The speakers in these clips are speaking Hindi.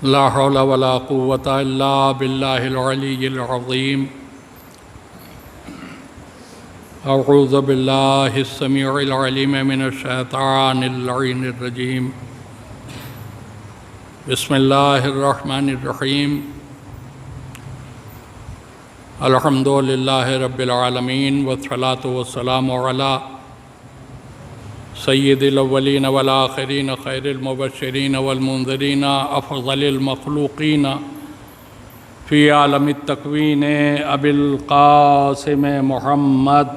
ला हौला वला कुव्वता इल्ला बिल्लाहिल अलिय्यिल अज़ीम। अऊज़ु बिल्लाहिस समीउल अलीम मिनश शैतानिर लईनिर रजीम। बिस्मिल्लाहिर रहमानिर रहीम। अल्हम्दुलिल्लाहि रब्बिल आलमीन वस्सलातु वस्सलामु अला सय्यिदिल अव्वलीन वल आखिरीन खैरिल मुबश्शिरीन वल मुनज़िरीन अफ़ज़लिल मख़लूक़ीन फ़ी आलमित तकवीन अबिल क़ासिम मुहम्मद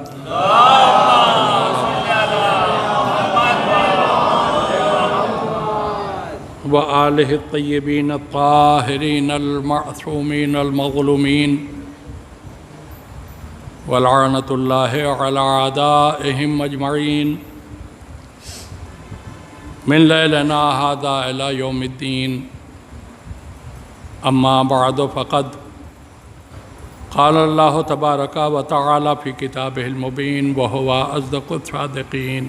व आलिहि तय्यबीन ताहिरीन अल मअसूमीन अल मज़लूमीन व लअनतुल्लाहि अला अदाइहिम अजमईन मिन लैलिना हाज़ा इला यौमिद्दीन। अम्मा बअद फ़क़द क़ाल अल्लाहु तबारक व तआला फ़ी किताबिहिल मुबीन व हुवा अस्दक़ुस सादिक़ीन।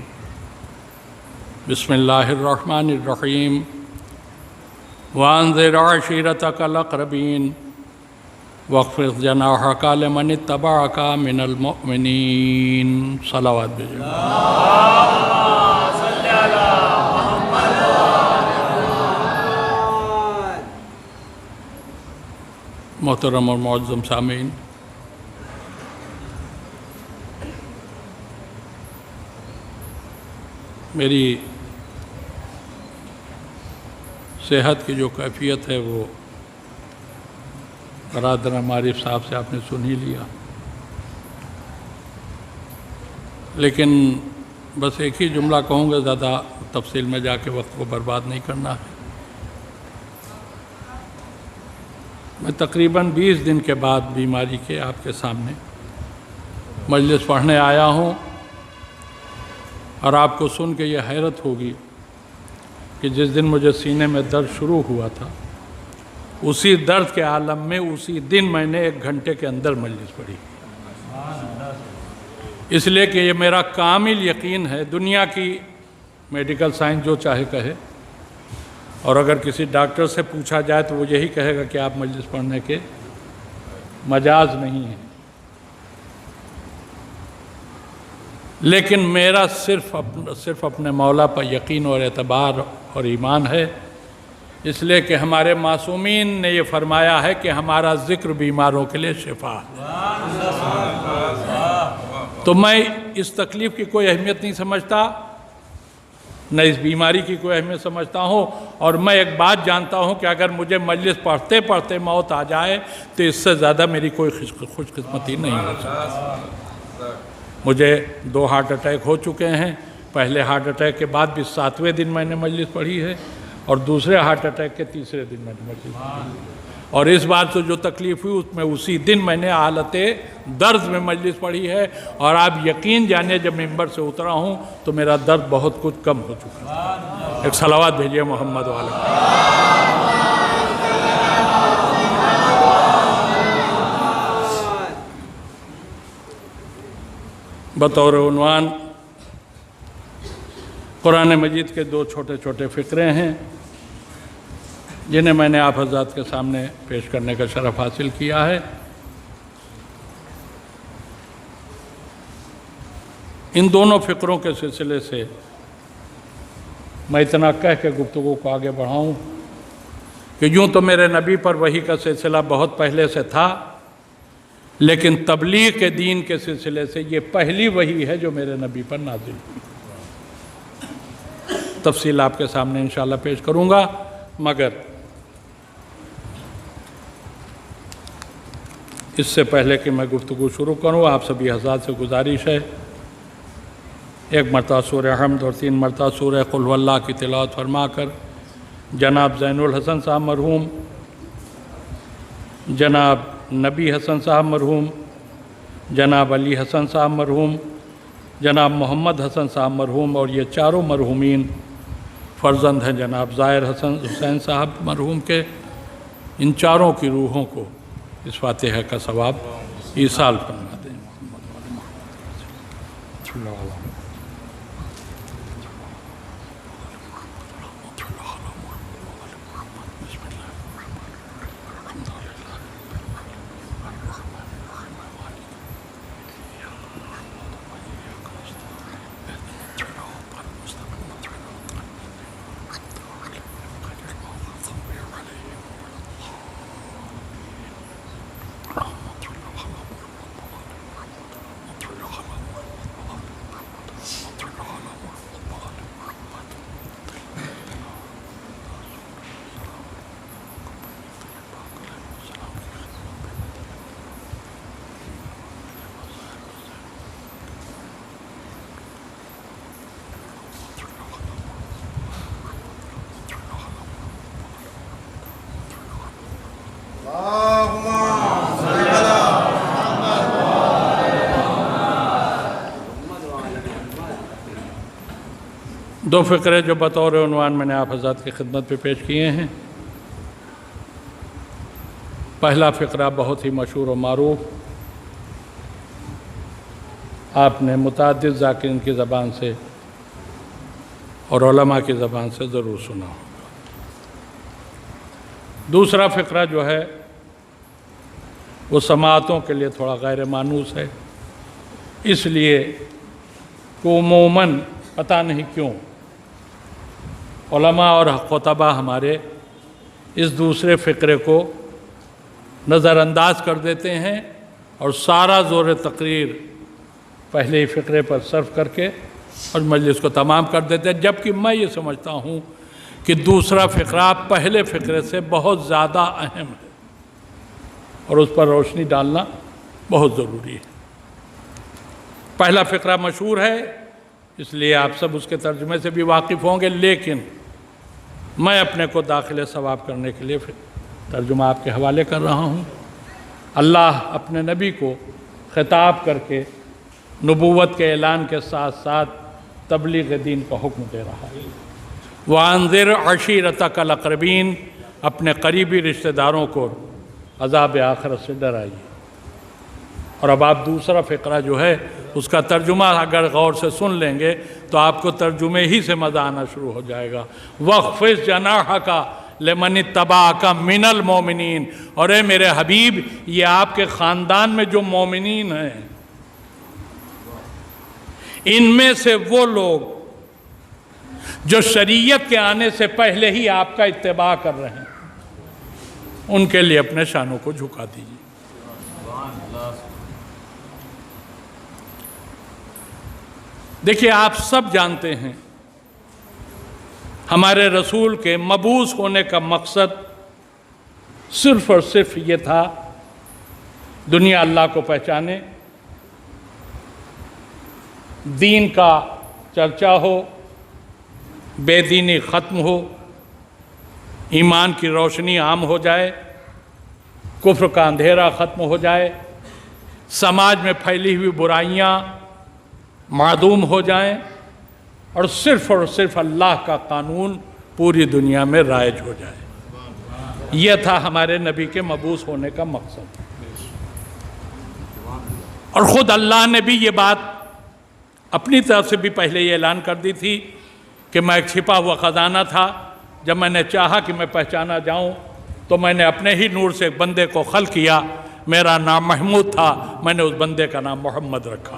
बिस्मिल्लाहिर रहमानिर रहीम। वअन्ज़िर अशीरतकल अक़रबीन वख़्फ़िज़ जनाहक लिमन इत्तबअक मिनल मुअमिनीन। सलावत भेजें। मोहतरम और मुअज़्ज़म सामीन, मेरी सेहत की जो कैफियत है वो बरादर मारिफ साहब से आपने सुन ही लिया, लेकिन बस एक ही जुमला कहूँगा, ज़्यादा तफसील में जाके वक्त को बर्बाद नहीं करना है। मैं तकरीबन 20 दिन के बाद बीमारी के आपके सामने मजलिस पढ़ने आया हूँ और आपको सुन के ये हैरत होगी कि जिस दिन मुझे सीने में दर्द शुरू हुआ था उसी दर्द के आलम में उसी दिन मैंने 1 घंटे के अंदर मजलिस पढ़ी, इसलिए कि ये मेरा कामिल यकीन है। दुनिया की मेडिकल साइंस जो चाहे कहे, और अगर किसी डॉक्टर से पूछा जाए तो वो यही कहेगा कि आप मजलिस पढ़ने के मजाज नहीं हैं, लेकिन मेरा सिर्फ अपने मौला पर यकीन और एतबार और ईमान है, इसलिए कि हमारे मासूमीन ने ये फरमाया है कि हमारा ज़िक्र बीमारों के लिए शिफा है। तो मैं इस तकलीफ़ की कोई अहमियत नहीं समझता, न इस बीमारी की कोई अहमियत समझता हूँ, और मैं एक बात जानता हूँ कि अगर मुझे मजलिस पढ़ते पढ़ते मौत आ जाए तो इससे ज़्यादा मेरी कोई खुशकिस्मती नहीं हो सकती। मुझे 2 हार्ट अटैक हो चुके हैं। पहले हार्ट अटैक के बाद भी 7वें दिन मैंने मजलिस पढ़ी है, और दूसरे हार्ट अटैक के 3रे दिन मैंने मजलिस पढ़ी, और इस बात से जो तकलीफ़ हुई उसमें उसी दिन मैंने हालत दर्द में मजलिस पढ़ी है। और आप यकीन जानिए जब मिंबर से उतरा हूँ तो मेरा दर्द बहुत कुछ कम हो चुका है। एक सलावत भेजिए मोहम्मद वाले। बतौर उन्वान कुरान मजीद के 2 छोटे छोटे फ़िक्रे हैं जिन्हें मैंने आप हज़रात के सामने पेश करने का शरफ़ हासिल किया है। इन दोनों फ़िक्रों के सिलसिले से मैं इतना कह के गुफ्तगू को आगे बढ़ाऊँ कि यूँ तो मेरे नबी पर वही का सिलसिला बहुत पहले से था, लेकिन तबलीग के दीन के सिलसिले से ये पहली वही है जो मेरे नबी पर नाज़िल हुई। तफसील आपके सामने इंशाअल्लाह पेश करूँगा, मगर इससे पहले कि मैं गुफ्तगू शुरू करूँ, आप सभी हज़रात से गुजारिश है, 1 मरतबा सूरह हम्द और 3 मरतबा सूरह कुल हुवल्लाह की तिलावत फरमा कर जनाब ज़ैनुल हसन साहब मरहूम, जनाब नबी हसन साहब मरहूम, जनाब अली हसन साहब मरहूम, जनाब मोहम्मद हसन साहब मरहूम, और ये चारों मरहूमीन फ़र्जंद हैं जनाब ज़ाहिर हसन हुसैन साहब मरहूम के, इन चारों की रूहों को इस फातिहा का सवाब ईसाल फरमा दें। दो फ़िक्रे जो बतौर उन्वान मैंने आप हज़रात की खिदमत पे पेश किए हैं। पहला फ़िक्रा बहुत ही मशहूर और मारूफ, आपने मुतअद्दिद ज़ाकिरीन की ज़बान से और उलमा की ज़बान से ज़रूर सुना होगा। दूसरा फ़िक्रा जो है वो समाअतों के लिए थोड़ा गैर मानूस है, इसलिए कि उमूमन पता नहीं क्यों उलमा और खुतबा हमारे इस दूसरे फ़िक्रे को नज़रअंदाज कर देते हैं और सारा ज़ोर तकरीर पहले ही फ़िक्रे पर सर्व करके और मजलिस को तमाम कर देते हैं, जबकि मैं ये समझता हूँ कि दूसरा फ़िक्रा पहले फ़िक्रे से बहुत ज़्यादा अहम है और उस पर रोशनी डालना बहुत ज़रूरी है। पहला फ़िक्रा मशहूर है, इसलिए आप सब उसके तर्जुमे से भी वाकिफ़ होंगे, लेकिन मैं अपने को दाखिल सवाब करने के लिए तर्जुमा आपके हवाले कर रहा हूँ। अल्लाह अपने नबी को ख़िताब करके नबूवत के ऐलान के साथ साथ तबलीग दीन का हुक्म दे रहा है। वांज़िर अशीरतकल अक़रबीन, अपने करीबी रिश्तेदारों को अज़ाब आखिरत से डराइए। और अब आप दूसरा फ़िक्रा जो है उसका तर्जुमा अगर गौर से सुन लेंगे तो आपको तर्जुमे ही से मज़ा आना शुरू हो जाएगा। वक़्फ़िज़ जनाहका लिमन इत्तबाअका मिनल मोमिनीन, और ए मेरे हबीब, ये आपके ख़ानदान में जो मोमिनीन हैं इनमें से वो लोग जो शरीयत के आने से पहले ही आपका इत्तिबा कर रहे हैं, उनके लिए अपने शानों को झुका दीजिए। देखिए, आप सब जानते हैं हमारे रसूल के मबूस होने का मकसद सिर्फ़ और सिर्फ ये था दुनिया अल्लाह को पहचाने, दीन का चर्चा हो, बेदीनी ख़त्म हो, ईमान की रोशनी आम हो जाए, कुफ्र का अंधेरा ख़त्म हो जाए, समाज में फैली हुई बुराइयां मादूम हो जाएं और सिर्फ़ अल्लाह का कानून पूरी दुनिया में राइज हो जाए। यह था हमारे नबी के मबूस होने का मकसद। और ख़ुद अल्लाह ने भी ये बात अपनी तरफ से भी पहले ये ऐलान कर दी थी कि मैं एक छिपा हुआ ख़जाना था, जब मैंने चाहा कि मैं पहचाना जाऊं तो मैंने अपने ही नूर से एक बंदे को खल किया, मेरा नाम महमूद था, मैंने उस बंदे का नाम मोहम्मद रखा।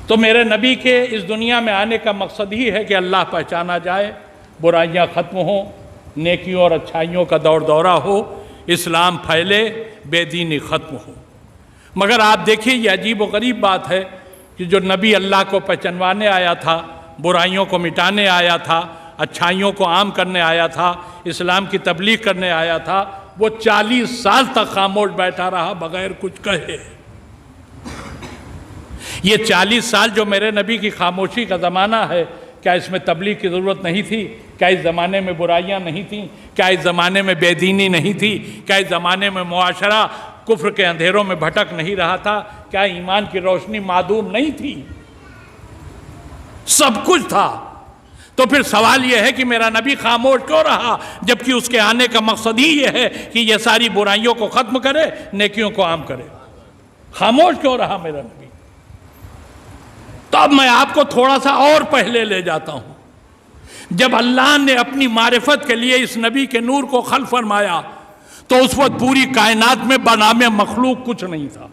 तो मेरे नबी के इस दुनिया में आने का मकसद ही है कि अल्लाह पहचाना जाए, बुराइयां ख़त्म हों, नेकियों और अच्छाइयों का दौर दौरा हो, इस्लाम फैले, बेदीनी ख़त्म हो। मगर आप देखिए, ये अजीब व गरीब बात है कि जो नबी अल्लाह को पहचानवाने आया था, बुराइयों को मिटाने आया था, अच्छाइयों को आम करने आया था, इस्लाम की तबलीग करने आया था, वो 40 साल तक खामोश बैठा रहा बग़ैर कुछ कहे। ये 40 साल जो मेरे नबी की खामोशी का ज़माना है, क्या इसमें तबलीग की ज़रूरत नहीं थी? क्या इस ज़माने में बुराइयां नहीं थीं? क्या इस ज़माने में बेदीनी नहीं थी? क्या इस ज़माने में मुआशरा कुफ्र के अंधेरों में भटक नहीं रहा था? क्या ईमान की रोशनी मादूम नहीं थी? सब कुछ था। तो फिर सवाल यह है कि मेरा नबी खामोश क्यों रहा, जबकि उसके आने का मकसद ही यह है कि यह सारी बुराइयों को ख़त्म करे, नेकियों को आम करे। खामोश क्यों रहा मेरा नबी? तो अब मैं आपको थोड़ा सा और पहले ले जाता हूं। जब अल्लाह ने अपनी मारिफत के लिए इस नबी के नूर को खल फरमाया तो उस वक्त पूरी कायनात में बनामे मखलूक कुछ नहीं था।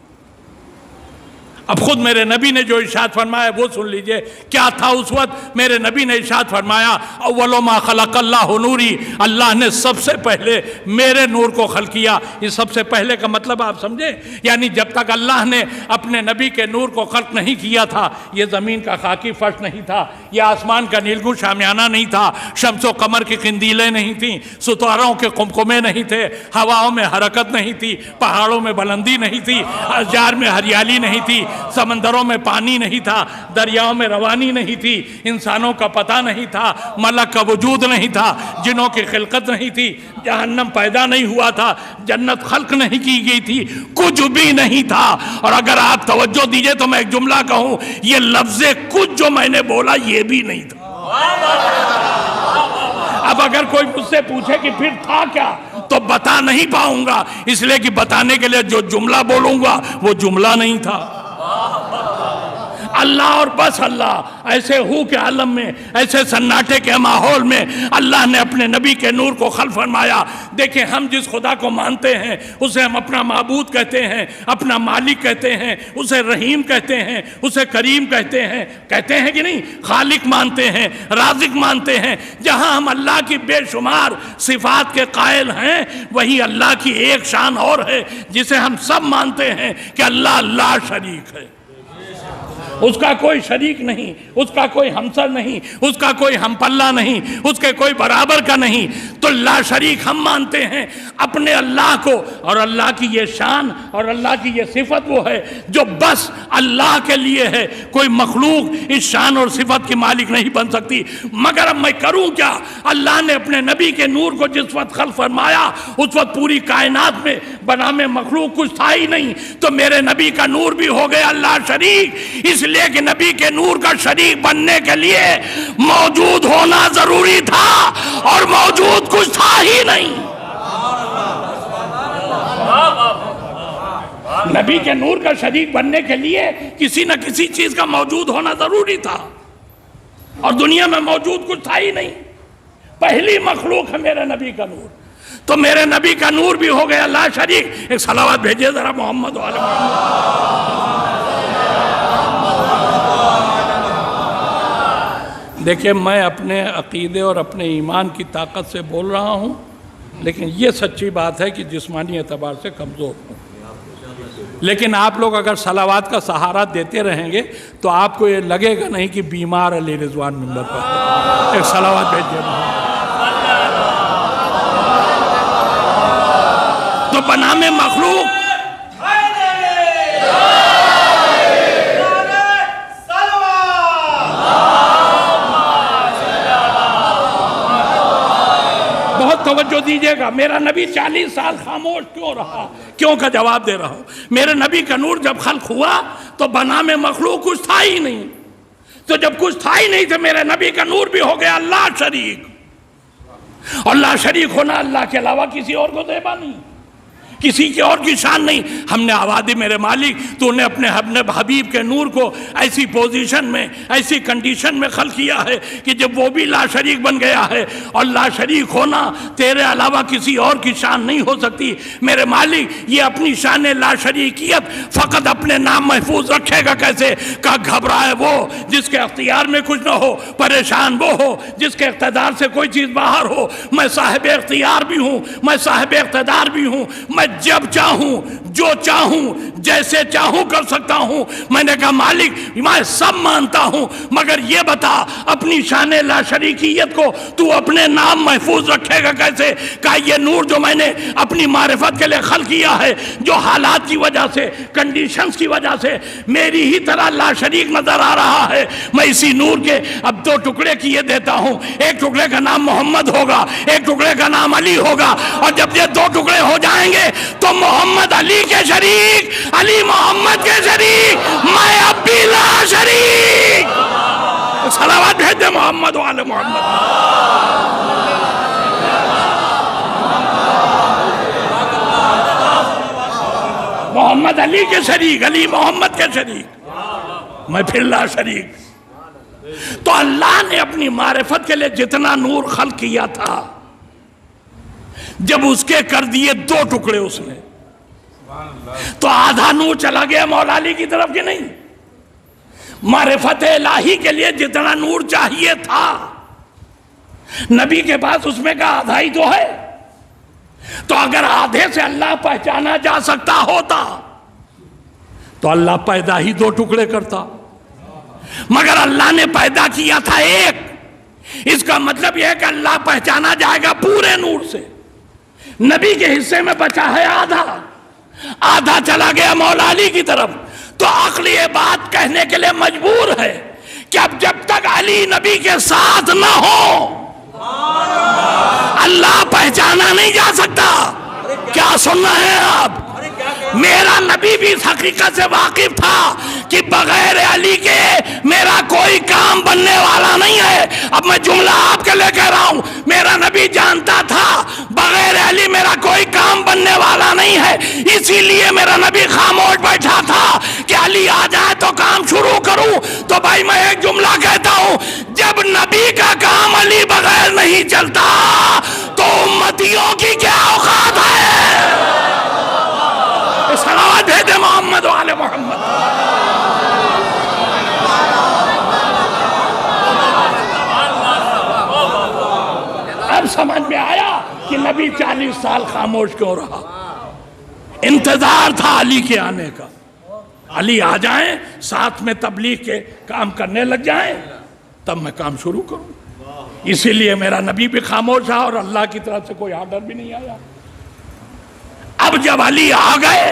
अब खुद मेरे नबी ने जो इरशाद फरमाया वो सुन लीजिए। क्या था उस वक्त? मेरे नबी ने इरशाद फरमाया, अव्वलु मा खलक़ल्लाहु नूरी, अल्लाह ने सबसे पहले मेरे नूर को खल किया। इस सबसे पहले का मतलब आप समझे, यानी जब तक अल्लाह ने अपने नबी के नूर को खल्क नहीं किया था, ये ज़मीन का खाकी फर्श नहीं था, ये आसमान का नीलगुं शामियाना नहीं था, शम्स व कमर की किंदीलें नहीं थीं, सितारों के कुमकुमे नहीं थे, हवाओं में हरकत नहीं थी, पहाड़ों में बुलंदी नहीं थी, अशजार में हरियाली नहीं थी, समंदरों में पानी नहीं था, दरियाओं में रवानी नहीं थी, इंसानों का पता नहीं था, मलक का वजूद नहीं था, जिनों की खिलकत नहीं थी, जहन्नम पैदा नहीं हुआ था, जन्नत खल्क नहीं की गई थी, कुछ भी नहीं था। और अगर आप तवज्जो दीजिए तो मैं एक जुमला कहूं, ये लफ्ज़े कुछ जो मैंने बोला ये भी नहीं था। अब अगर कोई मुझसे पूछे कि फिर था क्या, तो बता नहीं पाऊंगा, इसलिए कि बताने के लिए जो जुमला बोलूंगा वो जुमला नहीं था। अल्लाह और बस अल्लाह। ऐसे हु के आलम में, ऐसे सन्नाटे के माहौल में अल्लाह ने अपने नबी के नूर को खल्क फरमाया। देखिए, हम जिस खुदा को मानते हैं उसे हम अपना माबूद कहते हैं, अपना मालिक कहते हैं, उसे रहीम कहते हैं, उसे करीम कहते हैं कि नहीं? खालिक मानते हैं, राज़िक मानते हैं। जहां हम अल्लाह की बेशुमार सिफात के कायल हैं, वही अल्लाह की एक शान और है जिसे हम सब मानते हैं कि अल्लाह ला शरीक है। उसका कोई शरीक नहीं, उसका कोई हमसर नहीं, उसका कोई हमपल्ला नहीं, उसके कोई बराबर का नहीं। तो ला शरीक हम मानते हैं अपने अल्लाह को। और अल्लाह की ये शान और अल्लाह की ये सिफत वो है जो बस अल्लाह के लिए है। कोई मखलूक इस शान और सिफत की मालिक नहीं बन सकती। मगर अब मैं करूं क्या? अल्लाह ने अपने नबी के नूर को जिस वक्त खल्क फरमाया, उस वक्त पूरी कायनात में बना में मखलूक कुछ था ही नहीं। तो मेरे नबी का नूर भी हो गया अल्लाह शरीक, इसलिए कि नबी के नूर का शरीक बनने के लिए मौजूद होना जरूरी था, और मौजूद कुछ था ही नहीं। नबी के नूर का शरीक बनने के लिए किसी न किसी चीज का मौजूद होना जरूरी था, और दुनिया में मौजूद कुछ था ही नहीं। पहली मखलूक है मेरे नबी का नूर। तो मेरे नबी का नूर भी हो गया अल्लाह शरीक। एक सलावत भेजिए जरा मोहम्मद वाले मोहम्मद। देखिए, मैं अपने अकीदे और अपने ईमान की ताकत से बोल रहा हूँ, लेकिन ये सच्ची बात है कि जिस्मानी एतबार से कमज़ोर हूँ। लेकिन आप लोग अगर सलावात का सहारा देते रहेंगे तो आपको ये लगेगा नहीं कि बीमार अली रिजवान मिंबर पर। एक सलावात भेजिए। तो बना में मखलूक तवज्जो दीजिएगा। मेरा नबी 40 साल खामोश क्यों रहा? क्यों का जवाब दे रहा हूं। मेरे नबी का नूर जब खल्क हुआ तो बना में मखलूक कुछ था ही नहीं। तो जब कुछ था ही नहीं तो मेरे नबी का नूर भी हो गया अल्लाह शरीक। और अल्लाह शरीक होना अल्लाह के अलावा किसी और को देबा नहीं, किसी की और की शान नहीं। हमने आवाज़ दी मेरे मालिक, तो उन्हें अपने हबीब के नूर को ऐसी पोजीशन में, ऐसी कंडीशन में खल्क किया है कि जब वो भी ला शरीक बन गया है। और ला शरीक होना तेरे अलावा किसी और की शान नहीं हो सकती। मेरे मालिक, ये अपनी शान ला शरीकियत फ़कत अपने नाम महफूज रखेगा कैसे? का घबराए वो जिसके अख्तियार में कुछ ना हो, परेशान वो हो जिसके इक़्तिदार से कोई चीज़ बाहर हो। मैं साहिब इख्तियार भी हूँ, मैं साहिब इक़्तिदार भी हूँ। मैं जब चाहूं, जो चाहूं, जैसे चाहूं कर सकता हूं। मैंने कहा मालिक, मैं सब मानता हूं, मगर ये बता अपनी शान ला शरीकियत को तू अपने नाम महफूज रखेगा कैसे? कहा ये नूर जो मैंने अपनी मारिफत के लिए खल्क किया है, जो हालात की वजह से, कंडीशंस की वजह से मेरी ही तरह ला शरीक नजर आ रहा है, मैं इसी नूर के अब 2 टुकड़े किए देता हूं। एक टुकड़े का नाम मोहम्मद होगा, एक टुकड़े का नाम अली होगा। और जब ये 2 टुकड़े हो जाएंगे तो मोहम्मद अली के शरीक, अली मोहम्मद के शरीक, मैं अब भी ला शरीक। सलावत भेज दे मोहम्मद वाले मोहम्मद। मोहम्मद अली के शरीक, अली मोहम्मद के शरीक, मैं फिर ला शरीक। तो अल्लाह ने अपनी मारिफत के लिए जितना नूर खल्क किया था, जब उसके कर दिए 2 टुकड़े उसने, तो आधा नूर चला गया मौला अली की तरफ। के नहीं, मारिफत इलाही के लिए जितना नूर चाहिए था नबी के पास, उसमें का आधा ही तो है। तो अगर आधे से अल्लाह पहचाना जा सकता होता तो अल्लाह पैदा ही 2 टुकड़े करता, मगर अल्लाह ने पैदा किया था 1। इसका मतलब यह है कि अल्लाह पहचाना जाएगा पूरे नूर से। नबी के हिस्से में बचा है आधा, आधा चला गया मौला अली की तरफ। तो अक्ल ये बात कहने के लिए मजबूर है कि अब जब तक अली नबी के साथ न हो अल्लाह पहचाना नहीं जा सकता। क्या सुन रहे हैं आप? मेरा नबी भी इस हकीकत से वाकिफ था कि बगैर अली के मेरा कोई काम बनने वाला नहीं है। अब मैं जुमला आपके लिए कह रहा हूं, मेरा नबी जानता था बगैर अली मेरा कोई काम बनने वाला नहीं है, इसीलिए मेरा नबी खामोश बैठा था कि अली आ जाए तो काम शुरू करूं। तो भाई मैं एक जुमला कहता हूं, जब नबी का काम अली बगैर नहीं चलता तो उम्मतियों की क्या औकात है? सलावत भेजे मोहम्मद वाले मोहम्मद। अब समझ में आया कि नबी 40 साल खामोश क्यों रहा। इंतजार था अली के आने का, अली आ जाएं, साथ में तबलीग के काम करने लग जाएं, तब मैं काम शुरू करूं। इसीलिए मेरा नबी भी खामोश था और अल्लाह की तरफ से कोई आर्डर भी नहीं आया। अब जब अली आ गए,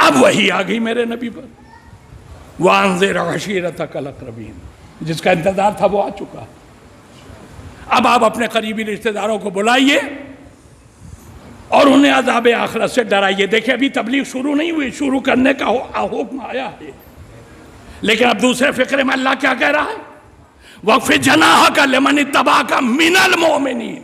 अब वही आ गई मेरे नबी पर, वांज़िर अशीरतकल अक़रबीन, जिसका इंतजार था वो आ चुका। अब आप अपने करीबी रिश्तेदारों को बुलाइए और उन्हें अज़ाब आखिरत से डराइए। देखिए अभी तबलीग शुरू नहीं हुई, शुरू करने का हुक्म आया है, लेकिन अब दूसरे फिक्रे में अल्लाह क्या कह रहा है, वक़्फ़िज़ जनाहक लिमन इत्तबाअक मिनल मोमिनीन।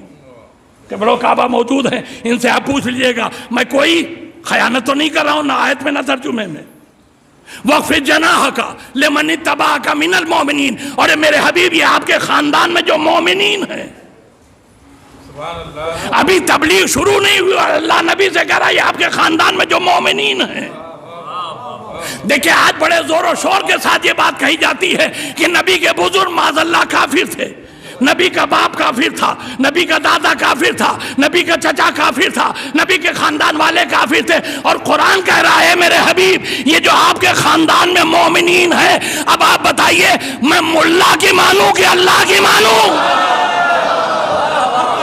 कि बड़ो काबा मौजूद हैं, इनसे आप पूछ लीजिएगा, मैं कोई खयानत तो नहीं कर रहा हूं, ना आयत में ना तर्जुमे में। वक़्फ़िज़ जनाहक लिमन इत्तबाअक मिनल मोमिनीन, और मेरे हबीब ये आपके खानदान में जो मोमिनीन हैं, अभी तबलीग शुरू नहीं हुई, अल्लाह नबी से कह रहा है आपके खानदान में जो मोमिनीन हैं। देखिए आज बड़े जोर और शोर के साथ ये बात कही जाती है कि नबी के बुजुर्ग माज़अल्लाह काफिर थे, नबी का बाप काफिर था, नबी का दादा काफिर था, नबी का चचा काफिर था, नबी के खानदान वाले काफिर थे, और कुरान कह रहा है मेरे हबीब ये जो आपके खानदान में मोमिनीन है, अब आप बताइए मैं मुल्ला की मानूं कि अल्लाह की मानूं?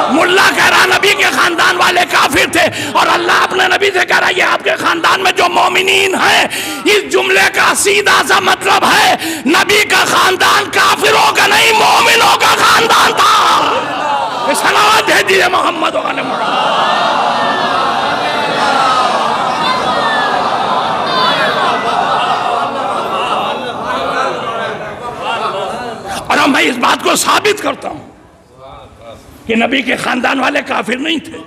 मुल्ला कह रहा नबी के खानदान वाले काफिर थे, और अल्लाह अपने नबी से कह रहा है आपके खानदान में जो मोमिनीन है। इस जुमले का सीधा सा मतलब है नबी का खानदान काफिरों का नहीं मोमिनों का खानदान था। सलावत भेजिए मोहम्मद वाले मोहम्मद। और मैं इस बात को साबित करता हूं कि नबी के खानदान वाले काफिर नहीं थे,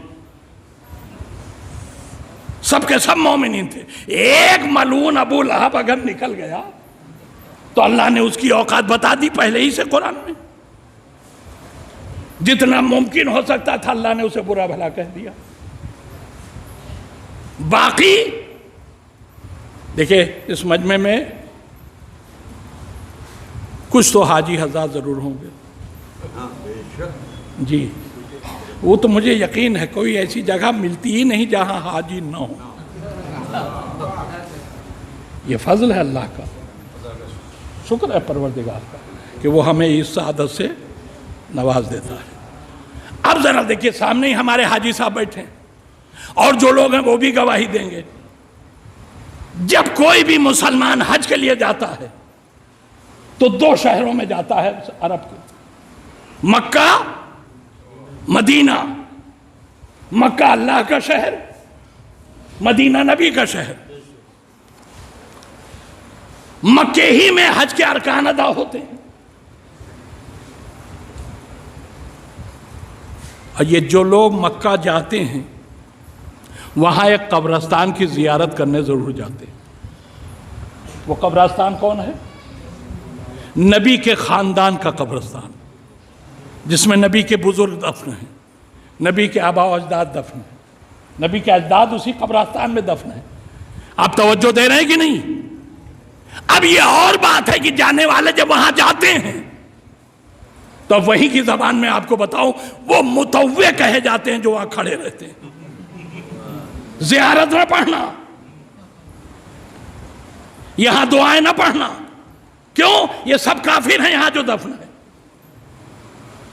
सबके सब मोमिनीन थे। एक मलून अबू लहब अगर निकल गया तो अल्लाह ने उसकी औकात बता दी पहले ही से कुरान में, जितना मुमकिन हो सकता था अल्लाह ने उसे बुरा भला कह दिया। बाकी देखिए इस मजमे में कुछ तो हाजी हज़रात जरूर होंगे जी, वो तो मुझे यकीन है, कोई ऐसी जगह मिलती ही नहीं जहां हाजी न हो। ये फजल है अल्लाह का, शुक्र है परवरदिगार का कि वो हमें इस आदत से नवाज देता है। अब जरा देखिए सामने ही हमारे हाजी साहब बैठे हैं और जो लोग हैं वो भी गवाही देंगे। जब कोई भी मुसलमान हज के लिए जाता है तो 2 शहरों में जाता है अरब के, मक्का मदीना। मक्का अल्लाह का शहर, मदीना नबी का शहर। मक्के ही में हज के अरकान अदा होते हैं। और ये जो लोग मक्का जाते हैं वहां एक कब्रस्तान की जियारत करने जरूर जाते हैं। वो कब्रस्तान कौन है? नबी के खानदान का कब्रस्तान, जिसमें नबी के बुजुर्ग दफन हैं, नबी के आबा अजदाद दफन हैं, नबी के अजदाद उसी कब्रस्तान में दफन है। आप तवज्जो दे रहे हैं कि नहीं? अब ये और बात है कि जाने वाले जब वहां जाते हैं तो वहीं की जबान में आपको बताऊं वो मुतव्वे कहे जाते हैं जो वहां खड़े रहते हैं। जियारत न पढ़ना, यहां दुआएं न पढ़ना। क्यों? ये सब काफिर हैं यहां जो दफन है।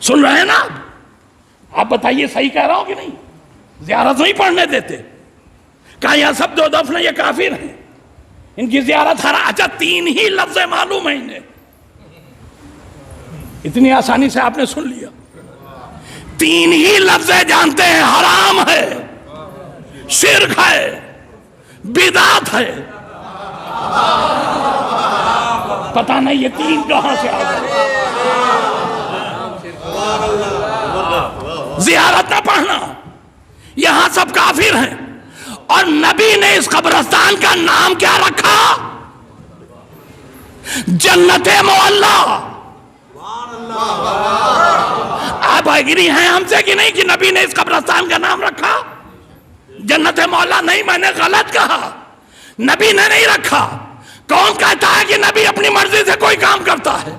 सुन रहे हैं ना आप बताइए सही कह रहा हूं कि नहीं? जियारत नहीं पढ़ने देते। कहा यहां सब जो दफन है ये काफिर हैं। इनकी जियारत हराम। अच्छा, 3 ही लफ्ज़ मालूम है इन्हें, इतनी आसानी से आपने सुन लिया। 3 ही लफ्ज़ जानते हैं, हराम है, शिर्क है, बिदात है। पता नहीं ये 3 कहां से आ गए। जियारत न पढ़ना, यहां सब काफिर हैं। और नबी ने इस कब्रिस्तान का नाम क्या रखा? जन्नते मोहल्ला। आप एग्री हैं हमसे कि नहीं कि नबी ने इस कब्रिस्तान का नाम रखा जन्नते मोहल्ला? नहीं, मैंने गलत कहा, नबी ने नहीं रखा। कौन कहता है कि नबी अपनी मर्जी से कोई काम करता है?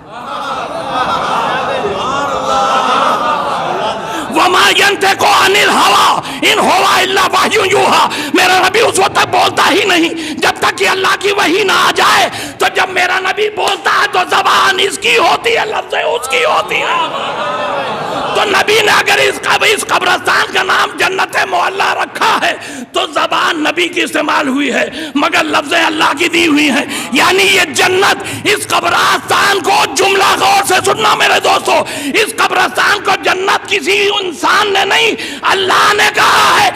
वमा यंतिकु अनिल हवा इन हुवा इल्ला वह्युन यूहा। मेरा नबी उस वक्त तक बोलता ही नहीं जब तक कि अल्लाह की वही ना आ जाए। तो जब मेरा नबी बोलता है तो जबान इसकी होती है, लफ्ज़ उसकी होती है। तो नबी ने अगर इस कब्रिस्तान का नाम जन्नते मोहल्ला रखा है तो जबान नबी की इस्तेमाल हुई है, मगर लफ्ज़ अल्लाह की दी हुई है। यानी ये जन्नत, इस कब्रिस्तान को, जुमला गौर से सुनना मेरे दोस्तों, इस कब्रिस्तान को जन्नत किसी इंसान ने नहीं, अल्लाह ने कहा है।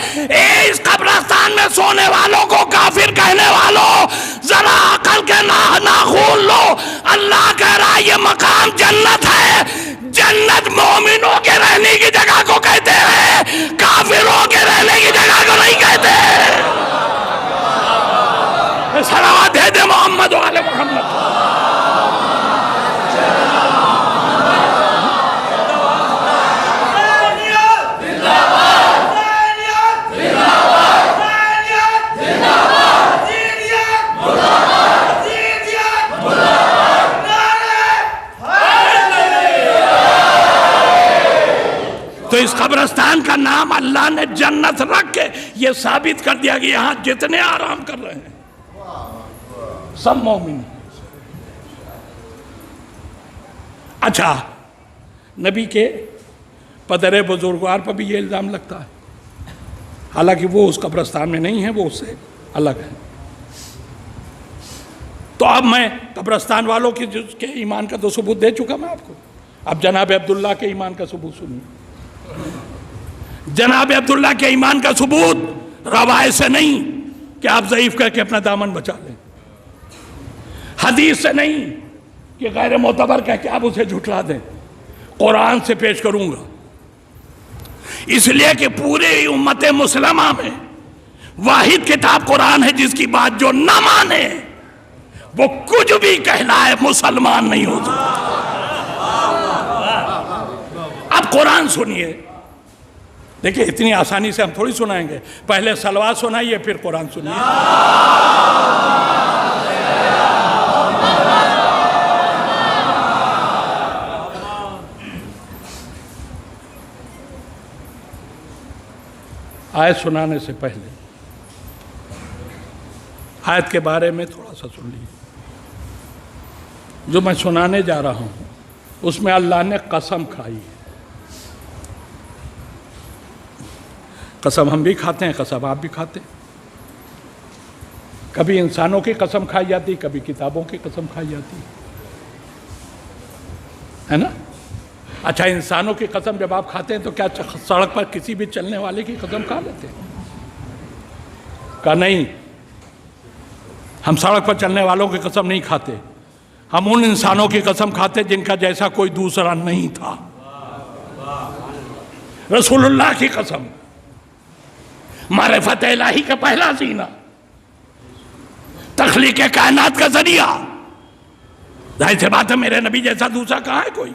इस कब्रिस्तान में सोने वालों को काफिर कहने वालों, जरा अकल के नाखून लो। अल्लाह कह रहा है ये मकाम जन्नत है। जन्नत मोमिनों के रहने की जगह को कहते हैं, काफिरों के रहने की जगह को नहीं कहते। सलावत दे दे मोहम्मद वाले मोहम्मद। तो इस कब्रिस्तान का नाम अल्लाह ने जन्नत रख के ये साबित कर दिया कि यहां जितने आराम कर रहे हैं सब मोमिन। अच्छा, नबी के पदरे बुजुर्गवार पर भी ये इल्ज़ाम लगता है, हालांकि वो उस कब्रिस्तान में नहीं है, वो उससे अलग है। तो अब मैं कब्रिस्तान वालों के ईमान का तो सबूत दे चुका मैं आपको। अब जनाब अब्दुल्ला के ईमान का सबूत सुनिए। जनाब अब्दुल्ला के ईमान का सबूत रवायत से नहीं कि आप ज़ईफ करके अपना दामन बचा लें, हदीस से नहीं कि गैर मोतबर कह के आप उसे झुठला दें, कुरान से पेश करूंगा। इसलिए कि पूरे उम्मत मुसलमा में वाहिद किताब कुरान है जिसकी बात जो न माने वो कुछ भी कहलाए मुसलमान नहीं हो सकता। अब कुरान सुनिए, देखिए इतनी आसानी से हम थोड़ी सुनाएंगे, पहले सलवात सुनाइए फिर कुरान सुनिए। आयत सुनाने से पहले आयत के बारे में थोड़ा सा सुन लीजिए। जो मैं सुनाने जा रहा हूं उसमें अल्लाह ने कसम खाई है। कसम हम भी खाते हैं, कसम आप भी खाते हैं। कभी इंसानों की कसम खाई जाती, कभी किताबों की कसम खाई जाती है ना। अच्छा, इंसानों की कसम जब आप खाते हैं तो क्या सड़क पर किसी भी चलने वाले की कसम खा लेते हैं? का नहीं, हम सड़क पर चलने वालों की कसम नहीं खाते, हम उन इंसानों की कसम खाते जिनका जैसा कोई दूसरा नहीं था। रसूलुल्लाह की कसम, मारिफत इलाही का पहला जीना, तख्लीक कायनात का जरिया। जाहिर सी बात है मेरे नबी जैसा दूसरा कहाँ है कोई।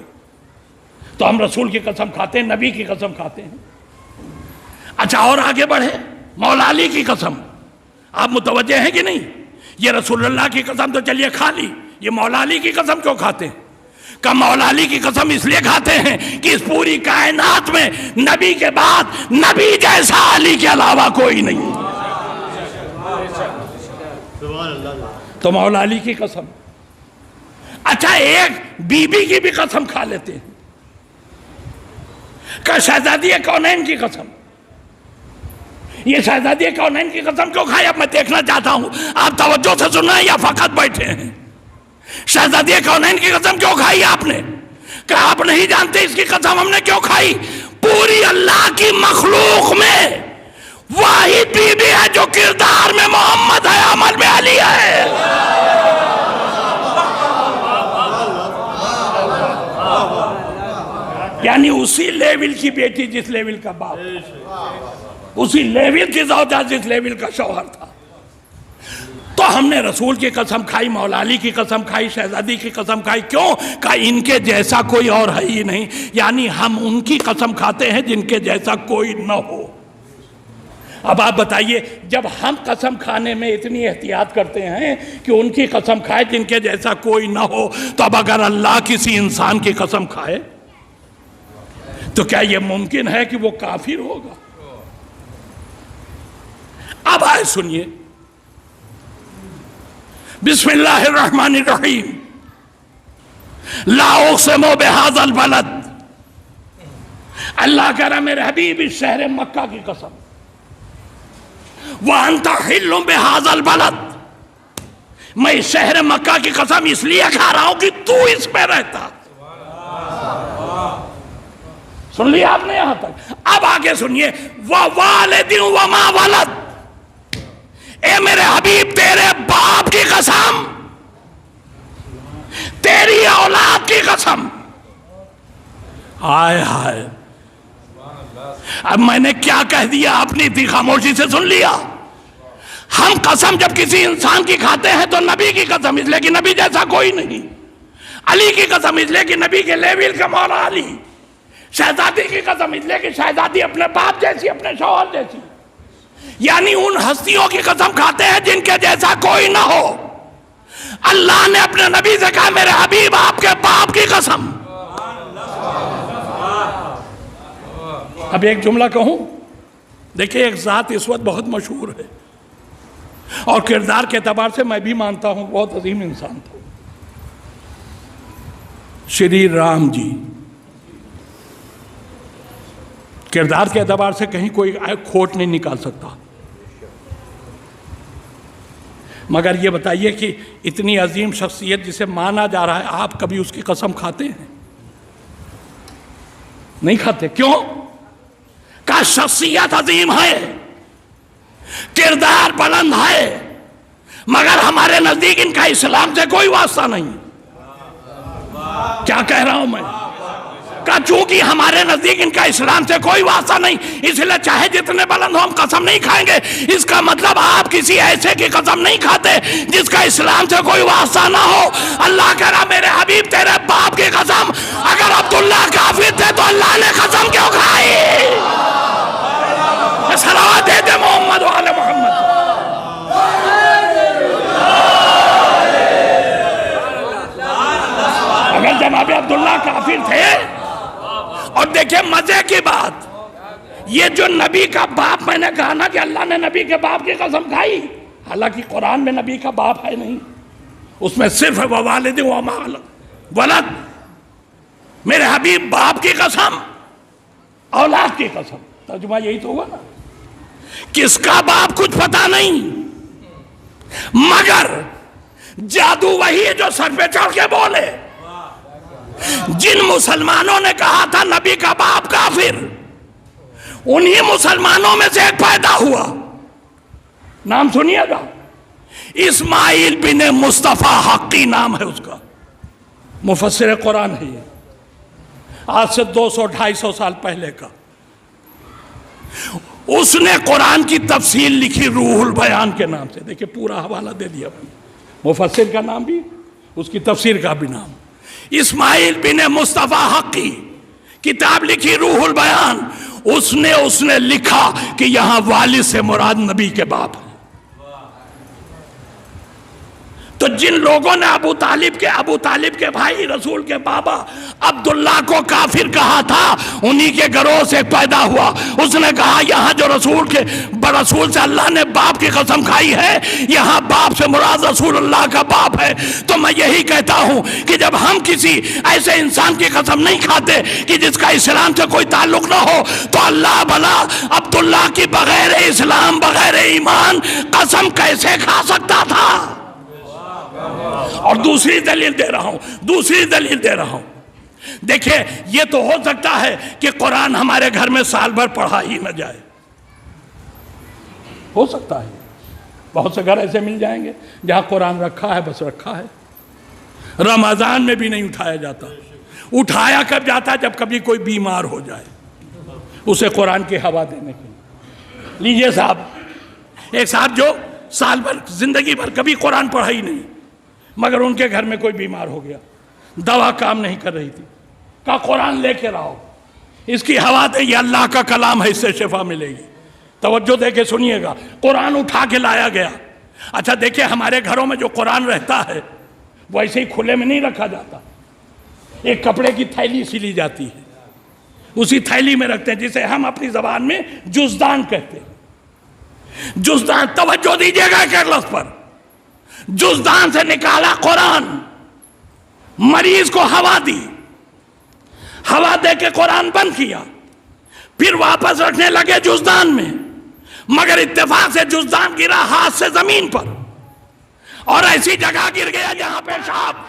तो हम रसूल की कसम खाते हैं, नबी की कसम खाते हैं। अच्छा, और आगे बढ़े, मौला अली की कसम, आप मुतवज्जे हैं कि नहीं? ये रसूलुल्लाह की कसम तो चलिए खा ली, ये मौला अली की कसम क्यों खाते हैं? का मौला अली की कसम इसलिए खाते हैं कि इस पूरी कायनात में नबी के बाद नबी जैसा अली के अलावा कोई नहीं। तो मौला अली की कसम। अच्छा, एक बीबी की भी कसम खा लेते हैं, का शहजादी कौनैन की कसम। ये शहजादी कौनैन की कसम क्यों खाई? अब मैं देखना चाहता हूं आप तवज्जो से सुन रहे हैं या फकत बैठे हैं। शहजादी कौनैन की कसम क्यों खाई आपने? क्या आप नहीं जानते इसकी कसम हमने क्यों खाई? पूरी अल्लाह की मखलूक में वाहिद बीबी है जो किरदार में मोहम्मद है, अमल में अली है। यानी उसी लेवल की बेटी जिस लेवल का बाप, उसी लेवल की ज़ौजा जिस लेवल का शौहर था। तो हमने रसूल की कसम खाई, मौला अली की कसम खाई, शहजादी की कसम खाई। क्यों? कहा इनके जैसा कोई और है ही नहीं। यानी हम उनकी कसम खाते हैं जिनके जैसा कोई न हो। अब आप बताइए, जब हम कसम खाने में इतनी एहतियात करते हैं कि उनकी कसम खाए जिनके जैसा कोई ना हो, तो अब अगर अल्लाह किसी इंसान की कसम खाए तो क्या यह मुमकिन है कि वो काफिर होगा? अब आए सुनिए, बिस्मिल्लाहिर्रहमानिर्रहीम। ला उक़सिमु बिहाज़ल बलद, अल्लाह कह रहा मेरे हबीब इस शहर मक्का की कसम, व अंता हिल्लुम बिहाज़ल बलद, मैं इस शहर मक्का की कसम इसलिए खा रहा हूं कि तू इसमें रहता। सुन लिया आपने यहां तक? अब आगे सुनिए, व वालिदिन व मा वलद, ए मेरे हबीब तेरे बाप की कसम, तेरी औलाद की कसम। हाय हाय, अब मैंने क्या कह दिया? आपने इतनी खामोशी से सुन लिया। हम कसम जब किसी इंसान की खाते हैं तो नबी की कसम इसलिए कि नबी जैसा कोई नहीं, अली की कसम इसलिए कि नबी के लेवल का मौला अली, शहजादी की कसम इसलिए कि शहजादी अपने बाप जैसी, अपने शौहर जैसी। यानी उन हस्तियों की कसम खाते हैं जिनके जैसा कोई ना हो। अल्लाह ने अपने नबी से कहा मेरे हबीब आपके बाप की कसम। अब एक जुमला कहूं, देखिए एक जात इस वक्त बहुत मशहूर है और किरदार के एतबार से मैं भी मानता हूं बहुत अजीम इंसान था, श्री राम जी। किरदार के एतबार से कहीं कोई खोट नहीं निकाल सकता। मगर ये बताइए कि इतनी अजीम शख्सियत जिसे माना जा रहा है, आप कभी उसकी कसम खाते हैं? नहीं खाते। क्यों? का शख्सियत अजीम है, किरदार बुलंद है, मगर हमारे नजदीक इनका इस्लाम से कोई वास्ता नहीं। क्या कह रहा हूं मैं? का चूंकि हमारे नजदीक इनका इस्लाम से कोई वास्ता नहीं, इसलिए चाहे जितने बुलंद हो हम कसम नहीं खाएंगे। इसका मतलब आप किसी ऐसे की कसम नहीं खाते जिसका इस्लाम से कोई वास्ता ना हो। अल्लाह कह रहा मेरे हबीब तेरे बाप की कसम, अगर अब्दुल्ला काफिर थे तो अल्लाह ने कसम क्यों खाई? सलावत दे दे मोहम्मद वाले मोहम्मद। अगर जनाब अब्दुल्ला काफिर थे, और देखिए मजे की बात, ये जो नबी का बाप, मैंने कहा ना कि अल्लाह ने नबी के बाप की कसम खाई, हालांकि कुरान में नबी का बाप है नहीं, उसमें सिर्फ वालिद व मा वलद, मेरे हबीब बाप की कसम, औलाद की कसम। तर्जुमा यही तो हुआ ना। किसका बाप कुछ पता नहीं, मगर जादू वही है जो सर पे चढ़ के बोले। जिन मुसलमानों ने कहा था नबी का बाप काफिर, उन्हीं मुसलमानों में से एक पैदा हुआ, नाम सुनिएगा, इस्माइल बिन मुस्तफा हक्की नाम है उसका, मुफस्सिर कुरान है ये, आज से 200-250 साल पहले का। उसने कुरान की तफसील लिखी रूहुल बयान के नाम से। देखिए पूरा हवाला दे दिया, मुफस्सिर का नाम भी, उसकी तफसीर का भी नाम। इस्माइल बिन मुस्तफा हक्की, किताब लिखी रूहुल बयान। उसने लिखा कि यहां वालिद से मुराद नबी के बाप है। तो तो जिन लोगों ने अबू तालिब के भाई रसूल के बाबा अब्दुल्ला को काफिर कहा था, उन्हीं के घरों से पैदा हुआ। उसने कहा यहाँ जो रसूल से अल्लाह ने बाप की कसम खाई है, यहाँ बाप से मुराद रसूलुल्लाह का बाप है। तो मैं यही कहता हूँ कि जब हम किसी ऐसे इंसान की कसम नहीं खाते कि जिसका इस्लाम से कोई ताल्लुक ना हो, तो अल्लाह भला अब्दुल्ला की बगैर इस्लाम बगैर ईमान कसम कैसे खा सकता था। और दूसरी दलील दे रहा हूं, देखिए ये तो हो सकता है कि कुरान हमारे घर में साल भर पढ़ा ही न जाए, हो सकता है। बहुत से घर ऐसे मिल जाएंगे जहां कुरान रखा है, बस रखा है, रमजान में भी नहीं उठाया जाता। उठाया कब जाता है? जब कभी कोई बीमार हो जाए, उसे कुरान की हवा देने के लिए। लीजिए साहब, एक साहब जो साल भर जिंदगी भर कभी कुरान पढ़ा ही नहीं, मगर उनके घर में कोई बीमार हो गया, दवा काम नहीं कर रही थी, कहा कुरान लेके आओ, इसकी हवा दे, ये अल्लाह का कलाम है, इससे शिफा मिलेगी। तवज्जो दे के सुनिएगा, कुरान उठा के लाया गया। अच्छा देखिए, हमारे घरों में जो कुरान रहता है वो ऐसे ही खुले में नहीं रखा जाता, एक कपड़े की थैली सिली जाती है, उसी थैली में रखते हैं, जिसे हम अपनी जबान में जुज़दान कहते हैं। जुज़दान, तवज्जो दीजिएगा एक लफ्ज़ पर, जुज़दान से निकाला कुरान, मरीज को हवा दी, हवा दे के कुरान बंद किया, फिर वापस रखने लगे जुज़दान में, मगर इत्तेफाक से जुज़दान गिरा हाथ से जमीन पर और ऐसी जगह गिर गया जहां पेशाब,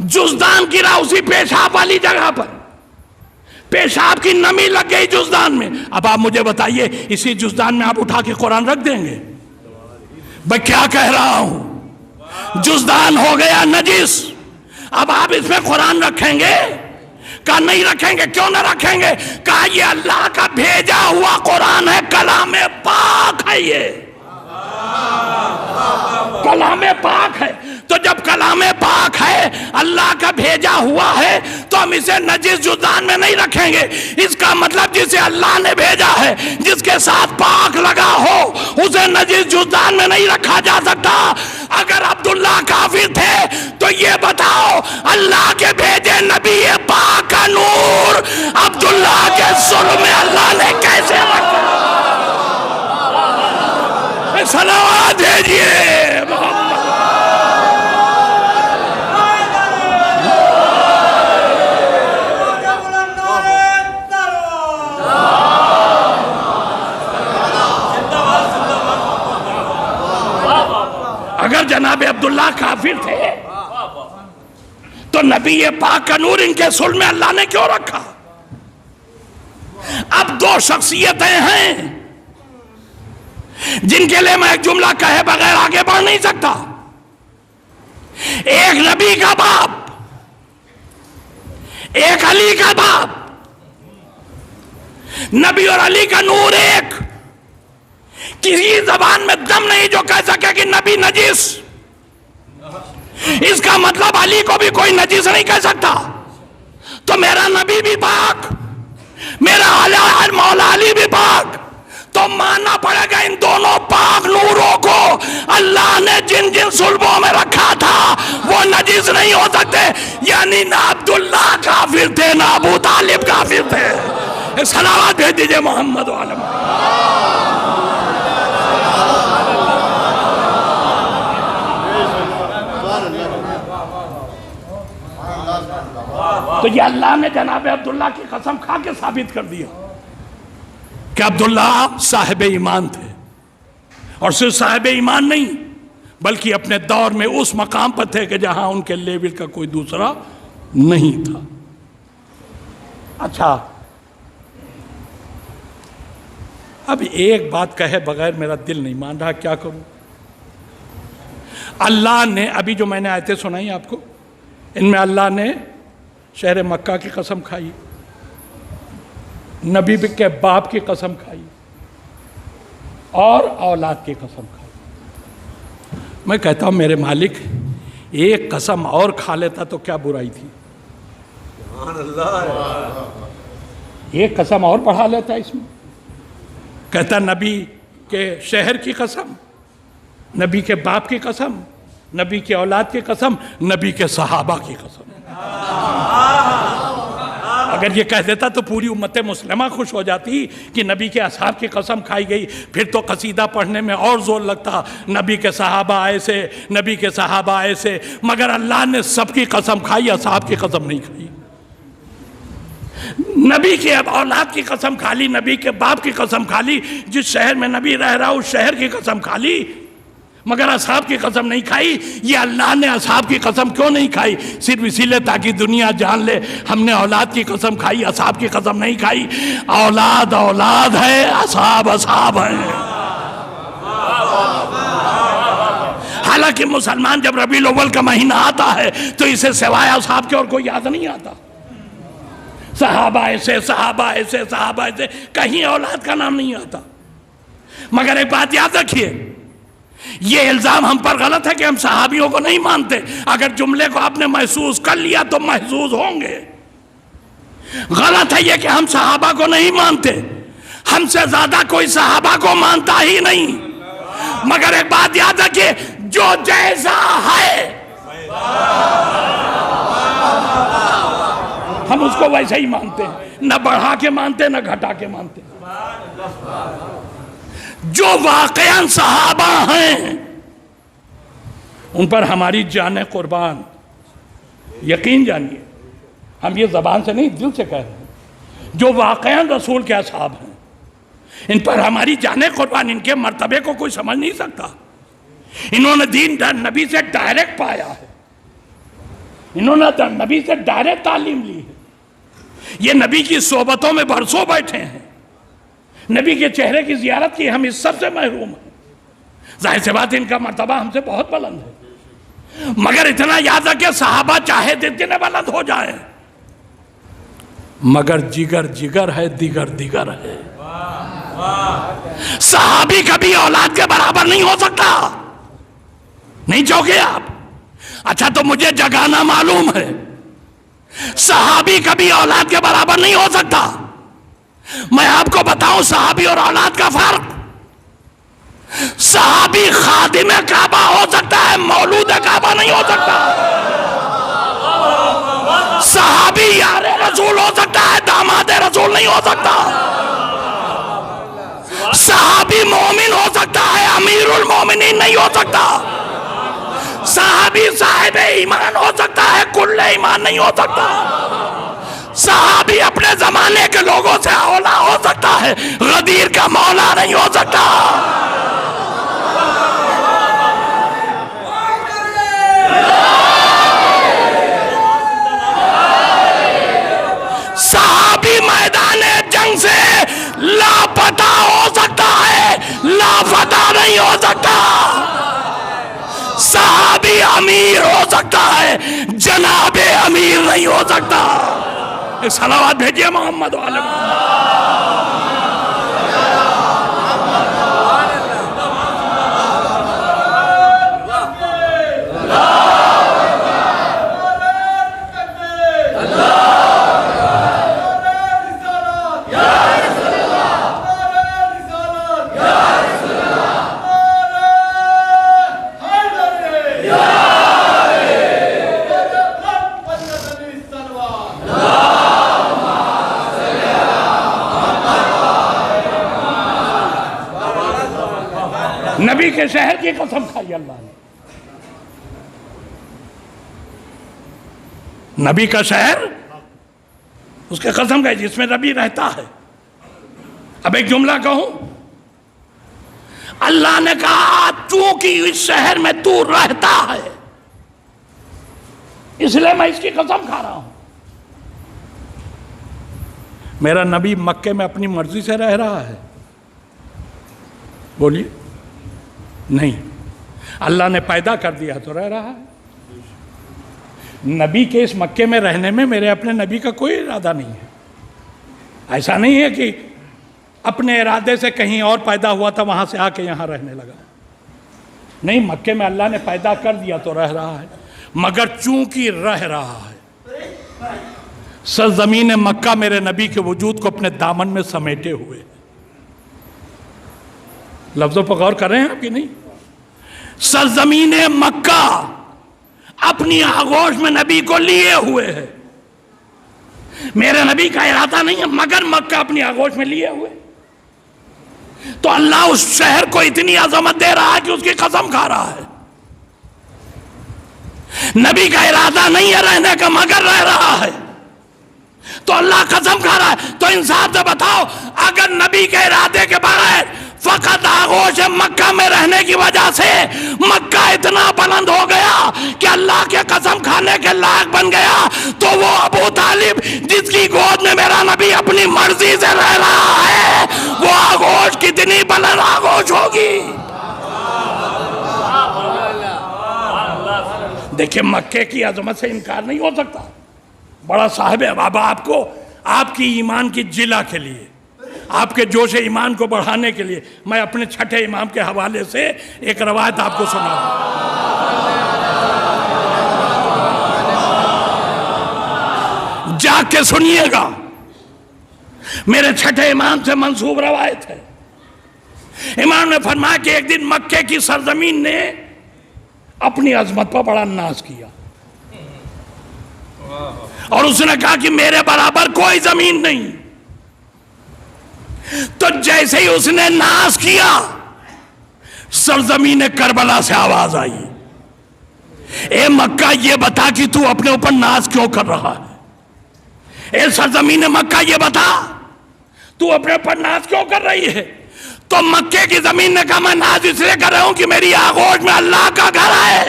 जुज़दान गिरा उसी पेशाब वाली जगह पर, पेशाब की नमी लग गई जुज़दान में। अब आप मुझे बताइए, इसी जुज़दान में आप उठा के कुरान रख देंगे? मैं क्या कह रहा हूं, जुज़दान हो गया नजिस, अब आप इसमें कुरान रखेंगे? कहा नहीं रखेंगे। क्यों ना रखेंगे? कहा ये अल्लाह का भेजा हुआ कुरान है, कलामे पाक है, ये कलामे पाक है। तो जब कलामे पाक है, अल्लाह का भेजा हुआ है, तो हम इसे नजिस जुज़दान में नहीं रखेंगे। इसका मतलब जिसे अल्लाह ने भेजा है, जिसके साथ पाक लगा हो, उसे नजिस जुज़दान में नहीं रखा जा सकता। अगर अब्दुल्ला काफिर थे तो ये बताओ, अल्लाह के भेजे नबी पाक का नूर अब्दुल्ला के सुर में अल्लाह ने कैसे रखा? सलावत भेजिए मोहम्मद। अगर जनाब अब्दुल्ला काफिर थे तो नबी पाक का नूर इनके सुल में अल्लाह ने क्यों रखा? अब दो शख्सियतें हैं जिनके लिए मैं एक जुमला कहे बगैर आगे बढ़ नहीं सकता। एक नबी का बाप, एक अली का बाप। नबी और अली का नूर एक, किसी जबान में दम नहीं जो कह सके कि नबी नजीस। इसका मतलब अली को भी कोई नजीस नहीं कह सकता। तो मेरा नबी भी पाक, मेरा मौला अली भी पाक। तो मानना पड़ेगा इन दोनों पाक नूरों को अल्लाह ने जिन जिन सुल्बों में रखा था वो नजीस नहीं हो सकते। यानी ना अब्दुल्ला काफिर थे, ना अबू तालिब काफिर थे। सलावत भेज दीजिए मोहम्मद वाले। तो ये अल्लाह ने जनाब अब्दुल्ला की कसम खा के साबित कर दिया कि अब्दुल्ला साहिब ईमान थे, और सिर्फ साहिब ईमान नहीं बल्कि अपने दौर में उस मकाम पर थे कि जहां उनके लेवल का कोई दूसरा नहीं था। अच्छा, अब एक बात कहे बगैर मेरा दिल नहीं मान रहा, क्या करूं? अल्लाह ने अभी जो मैंने आयतें सुनाई आपको, इनमें अल्लाह ने शहर मक्का की कसम खाई, नबी के बाप की कसम खाई और औलाद की कसम खाई। मैं कहता हूं मेरे मालिक, एक कसम और खा लेता तो क्या बुराई थी? एक कसम और बढ़ा लेता इसमें। कहता नबी के शहर की कसम, नबी के बाप की कसम नबी की औलाद की कसम, नबी के सहाबा की कसम। अगर ये कह देता तो पूरी उम्मत मुस्लिमा खुश हो जाती कि नबी के असहाब की कसम खाई गई, फिर तो कसीदा पढ़ने में और जोर लगता, नबी के सहाबा ऐसे, नबी के सहाबा ऐसे। मगर अल्लाह ने सबकी कसम खाई, असहाब की कसम नहीं खाई। नबी के औलाद की कसम खा ली, नबी के बाप की कसम खा ली, जिस शहर में नबी रह रहा उस शहर की कसम खा ली, मगर असहाब की कसम नहीं खाई। ये अल्लाह ने असहाब की कसम क्यों नहीं खाई? सिर्फ इसीलिए ताकि दुनिया जान ले हमने औलाद की कसम खाई, असहाब की कसम नहीं खाई। औलाद औलाद है, असहाब असहाब है। हालांकि मुसलमान जब रबीउल अव्वल का महीना आता है तो इसे सिवाय असहाब के और कोई याद नहीं आता। सहाबा ऐसे, सहाबा ऐसे, सहाबा ऐसे, कहीं औलाद का नाम नहीं आता। मगर एक बात याद रखिए, ये इल्जाम हम पर गलत है कि हम सहाबियों को नहीं मानते। अगर जुमले को आपने महसूस कर लिया तो महसूस होंगे। गलत है ये कि हम सहाबा को नहीं मानते, हमसे ज्यादा कोई सहाबा को मानता ही नहीं। मगर एक बात याद रखिए, जो जैसा है हम उसको वैसे ही मानते हैं, न बढ़ा के मानते न घटा के मानते। जो वाकयान सहाबा हैं उन पर हमारी जान कुर्बान। यकीन जानिए, हम ये जबान से नहीं दिल से कह रहे हैं, जो वाकयान रसूल के असहाब हैं इन पर हमारी जान कुर्बान। इनके मर्तबे को कोई समझ नहीं सकता। इन्होंने दीन नबी से डायरेक्ट पाया है, इन्होंने नबी से डायरेक्ट तालीम ली है। ये नबी की सोबतों में बरसों बैठे हैं, नबी के चेहरे की जियारत की, हम इस सब से महरूम हैं। जाहिर सी बात इनका मर्तबा हमसे बहुत बुलंद है। मगर इतना याद रखिए, सहाबा चाहे जितने बुलंद हो जाए, मगर जिगर जिगर है, दिगर दिगर है। सहाबी कभी औलाद के बराबर नहीं हो सकता। नहीं चाहोगे आप? अच्छा तो मुझे जगाना मालूम है, सहाबी कभी औलाद के बराबर नहीं हो सकता। मैं आपको बताऊं सहाबी और औलाद का फर्क। सहाबी खादिम काबा हो सकता है, मौलूद काबा नहीं हो सकता। सहाबी यारे रसूल हो सकता है, दामाद रसूल नहीं हो सकता। सहाबी मोमिन हो सकता है, अमीरुल मोमिनीन नहीं हो सकता। सहाबी साहिब ईमान हो सकता है, कुल्ले ईमान नहीं हो सकता। सहाबी अपने जमाने के लोगों से औला हो सकता है, गदीर का मौला नहीं हो सकता। सहाबी मैदाने जंग से लापता हो सकता है, लापता नहीं हो सकता। सहाबी अमीर हो सकता है, जनाबे अमीर नहीं हो सकता। एक सलावत भेजिए मोहम्मद वाले नबी के शहर की कसम खाई अल्लाह ने। नबी का शहर, उसके कसम खाई जिसमें नबी रहता है। अब एक जुमला कहूं, अल्लाह ने कहा चूंकि इस शहर में तू रहता है इसलिए मैं इसकी कसम खा रहा हूं। मेरा नबी मक्के में अपनी मर्जी से रह रहा है? बोलिए नहीं, अल्लाह ने पैदा कर दिया तो रह रहा है। नबी के इस मक्के में रहने में मेरे अपने नबी का कोई इरादा नहीं है। ऐसा नहीं है कि अपने इरादे से कहीं और पैदा हुआ था वहां से आके यहां रहने लगा। नहीं, मक्के में अल्लाह ने पैदा कर दिया तो रह रहा है। मगर चूंकि रह रहा है, सरजमीन मक्का मेरे नबी के वजूद को अपने दामन में समेटे हुए। लफ्जों पर गौर कर रहे हैं आप कि नहीं? सरजमीन मक्का अपनी आगोश में नबी को लिए हुए है। मेरे नबी का इरादा नहीं है, मगर मक्का अपनी आगोश में लिए हुए। तो अल्लाह उस शहर को इतनी अजमत दे रहा है कि उसकी कसम खा रहा है। नबी का इरादा नहीं है रहने का, मगर रह रहा है, तो अल्लाह कसम खा रहा है। तो इंसाफ से बताओ, अगर नबी के इरादे के बगैर फकत आगोश मक्का में रहने की वजह से मक्का इतना बुलंद हो गया कि अल्लाह के कसम खाने के लायक बन गया, तो वो अबू तालिब जिसकी गोद में मेरा नबी अपनी मर्जी से रह रहा है, वो आगोश कितनी बुलंद आगोश होगी। देखिए, मक्के की अजमत से इनकार नहीं हो सकता। बड़ा साहिब है बाबा, आपको आपकी ईमान की जिला के लिए, आपके जोश ईमान को बढ़ाने के लिए मैं अपने छठे इमाम के हवाले से एक रवायत आपको सुना। जाग के सुनिएगा, मेरे छठे इमाम से मंसूब रवायत है। इमाम ने फरमाया कि एक दिन मक्के की सरजमीन ने अपनी अजमत पर बड़ा नाज किया और उसने कहा कि मेरे बराबर कोई जमीन नहीं। तो जैसे ही उसने नाश किया, सरजमीन करबला से आवाज आई, ए मक्का, ये बता कि तू अपने ऊपर नाश क्यों कर रहा है। ए सरजमीन मक्का, ये बता तू अपने ऊपर नाश क्यों कर रही है। तो मक्के की जमीन ने कहा, मैं नाज इसलिए कर रहा हूं कि मेरी आगोश में अल्लाह का घर है।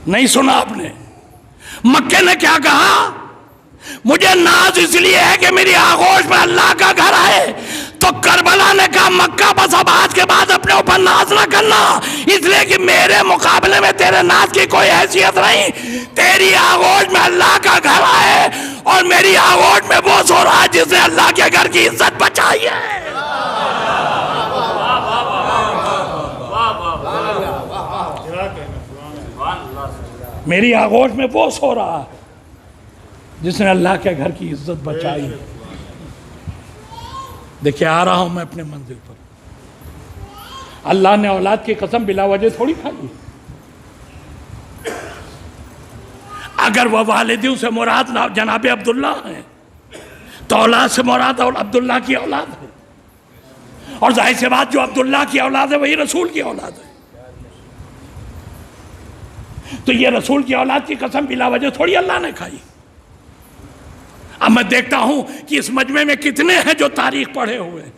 नहीं सुना आपने? मक्के ने क्या कहा, मुझे नाज इसलिए है कि मेरी आगोश में अल्लाह का घर है। तो करबला ने कहा, मक्का, बस अब आज के बाद अपने ऊपर नाज ना करना, इसलिए कि मेरे मुकाबले में तेरे नाज की कोई हैसियत नहीं। तेरी आगोश में अल्लाह का घर है और मेरी आगोश में वो सो रहा है जिसने अल्लाह के घर की इज्जत बचाई है। मेरी आगोश में वो सो रहा है जिसने अल्लाह के घर की इज्जत बचाई। देखिए, आ रहा हूं मैं अपने मंजिल पर। अल्लाह ने औलाद की कसम बिला वजह थोड़ी खाई। अगर वह वालिदियों से मुराद जनाब अब्दुल्ला है, तो औलाद से मुराद और अब्दुल्ला की औलाद है। और जाहिर सी बात, जो अब्दुल्ला की औलाद है वही रसूल की औलाद है। तो ये रसूल की औलाद की कसम बिला वजह थोड़ी अल्लाह ने खाई। अब मैं देखता हूं कि इस मजमे में कितने हैं जो तारीख पढ़े हुए हैं।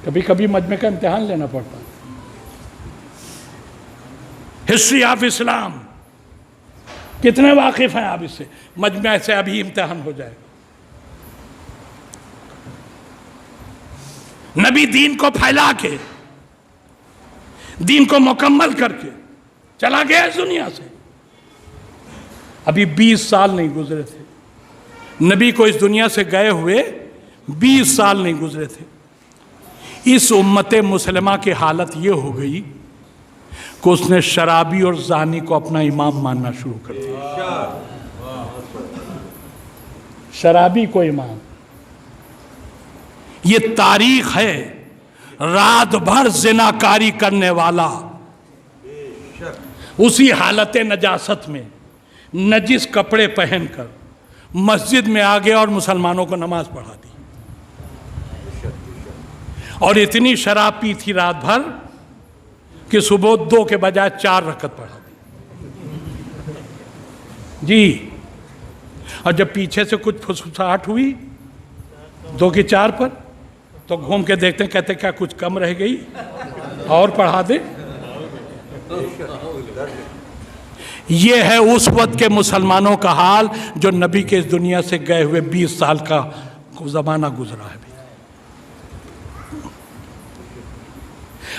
कभी कभी मजमे का इम्तिहान लेना पड़ता है। हिस्ट्री ऑफ इस्लाम कितने वाकिफ हैं आप इससे? मजमे से अभी इम्तिहान हो जाएगा। नबी दीन को फैला के, दीन को मुकम्मल करके चला गया इस दुनिया से। अभी 20 साल नहीं गुजरे थे नबी को इस दुनिया से गए हुए, 20 साल नहीं गुजरे थे। इस उम्मत मुसलमा की हालत ये हो गई कि उसने शराबी और जानी को अपना इमाम मानना शुरू कर दिया। शराबी को इमाम। ये तारीख है, रात भर जिनाकारी करने वाला उसी हालत नजासत में नजिस कपड़े पहनकर मस्जिद में आ गया और मुसलमानों को नमाज पढ़ा दी। और इतनी शराब पी थी रात भर कि सुबह 2 के बजाय 4 रकत पढ़ा दी जी। और जब पीछे से कुछ फुसफुसाहट हुई 2 की 4 पर, तो घूम के देखते हैं, कहते क्या कुछ कम रह गई और पढ़ा दे। ये है उस वक्त के मुसलमानों का हाल जो नबी के इस दुनिया से गए हुए 20 साल का जमाना गुजरा है।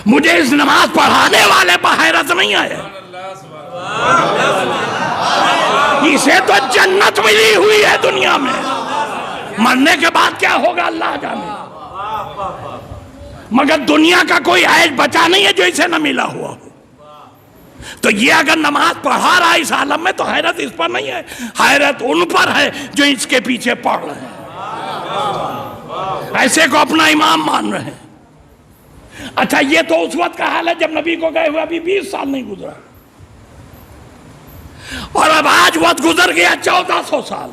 मुझे इस नमाज पढ़ाने वाले पर हैरत नहीं आया। इसे तो जन्नत मिली हुई है दुनिया में, मरने के बाद क्या होगा अल्लाह जाने। मगर दुनिया का कोई ऐश बचा नहीं है जो इसे न मिला हुआ हो। तो ये अगर नमाज पढ़ा रहा है इस आलम में, तो हैरत इस पर नहीं है, हैरत उन पर है जो इसके पीछे पढ़ रहे हैं, ऐसे को अपना इमाम मान रहे हैं। अच्छा, ये तो उस वक्त का हाल है जब नबी को गए हुए अभी 20 साल नहीं गुजरा, और अब आज वक्त गुजर गया 1400 साल।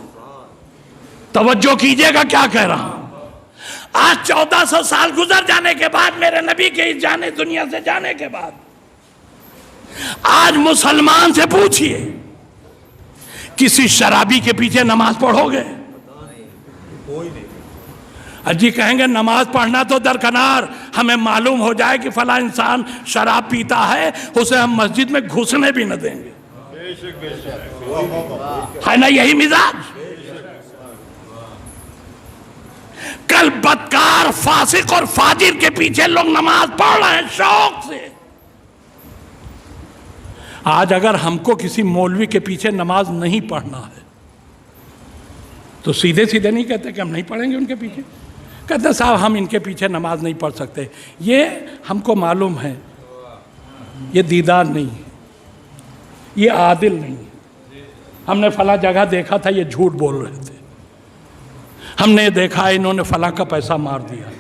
तवज्जो कीजिएगा क्या कह रहा हूं। आज 1400 साल गुजर जाने के बाद, मेरे नबी के इस जाने दुनिया से जाने के बाद, आज मुसलमान से पूछिए किसी शराबी के पीछे नमाज पढ़ोगे? अजी कहेंगे नमाज पढ़ना तो दरकनार, हमें मालूम हो जाए कि फला इंसान शराब पीता है, उसे हम मस्जिद में घुसने भी न देंगे। है ना यही मिजाज? कल बदकार, फासिक और फाजिर के पीछे लोग नमाज पढ़ रहे हैं शौक से। आज अगर हमको किसी मौलवी के पीछे नमाज नहीं पढ़ना है तो सीधे सीधे नहीं कहते कि हम नहीं पढ़ेंगे उनके पीछे, कहते साहब हम इनके पीछे नमाज नहीं पढ़ सकते, ये हमको मालूम है ये दीदार नहीं है, ये आदिल नहीं है, हमने फला जगह देखा था ये झूठ बोल रहे थे, हमने देखा इन्होंने फला का पैसा मार दिया।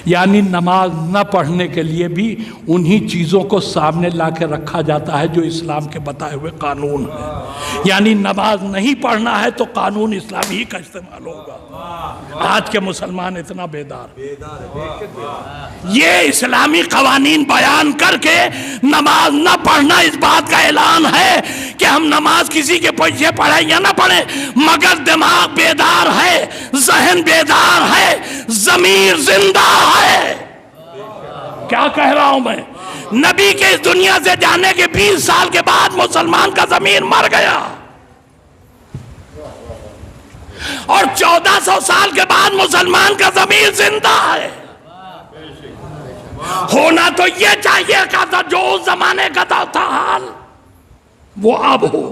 यानी नमाज न पढ़ने के लिए भी उन्हीं चीज़ों को सामने ला के रखा जाता है जो इस्लाम के बताए हुए कानून है। यानी नमाज नहीं पढ़ना है तो कानून इस्लामी का इस्तेमाल होगा। आज के मुसलमान इतना बेदार, ये इस्लामी कवानीन बयान करके नमाज न पढ़ना इस बात का ऐलान है कि हम नमाज किसी के पीछे पढ़े या ना पढ़े, मगर दिमाग बेदार है, जहन बेदार है, जमीर जिंदा है। क्या कह रहा हूं मैं? नबी के इस दुनिया से जाने के 20 साल के बाद मुसलमान का जमीर मर गया, और 1400 साल के बाद मुसलमान का जमीर जिंदा है। होना तो यह चाहिए था जो उस जमाने का था हाल वो अब हो।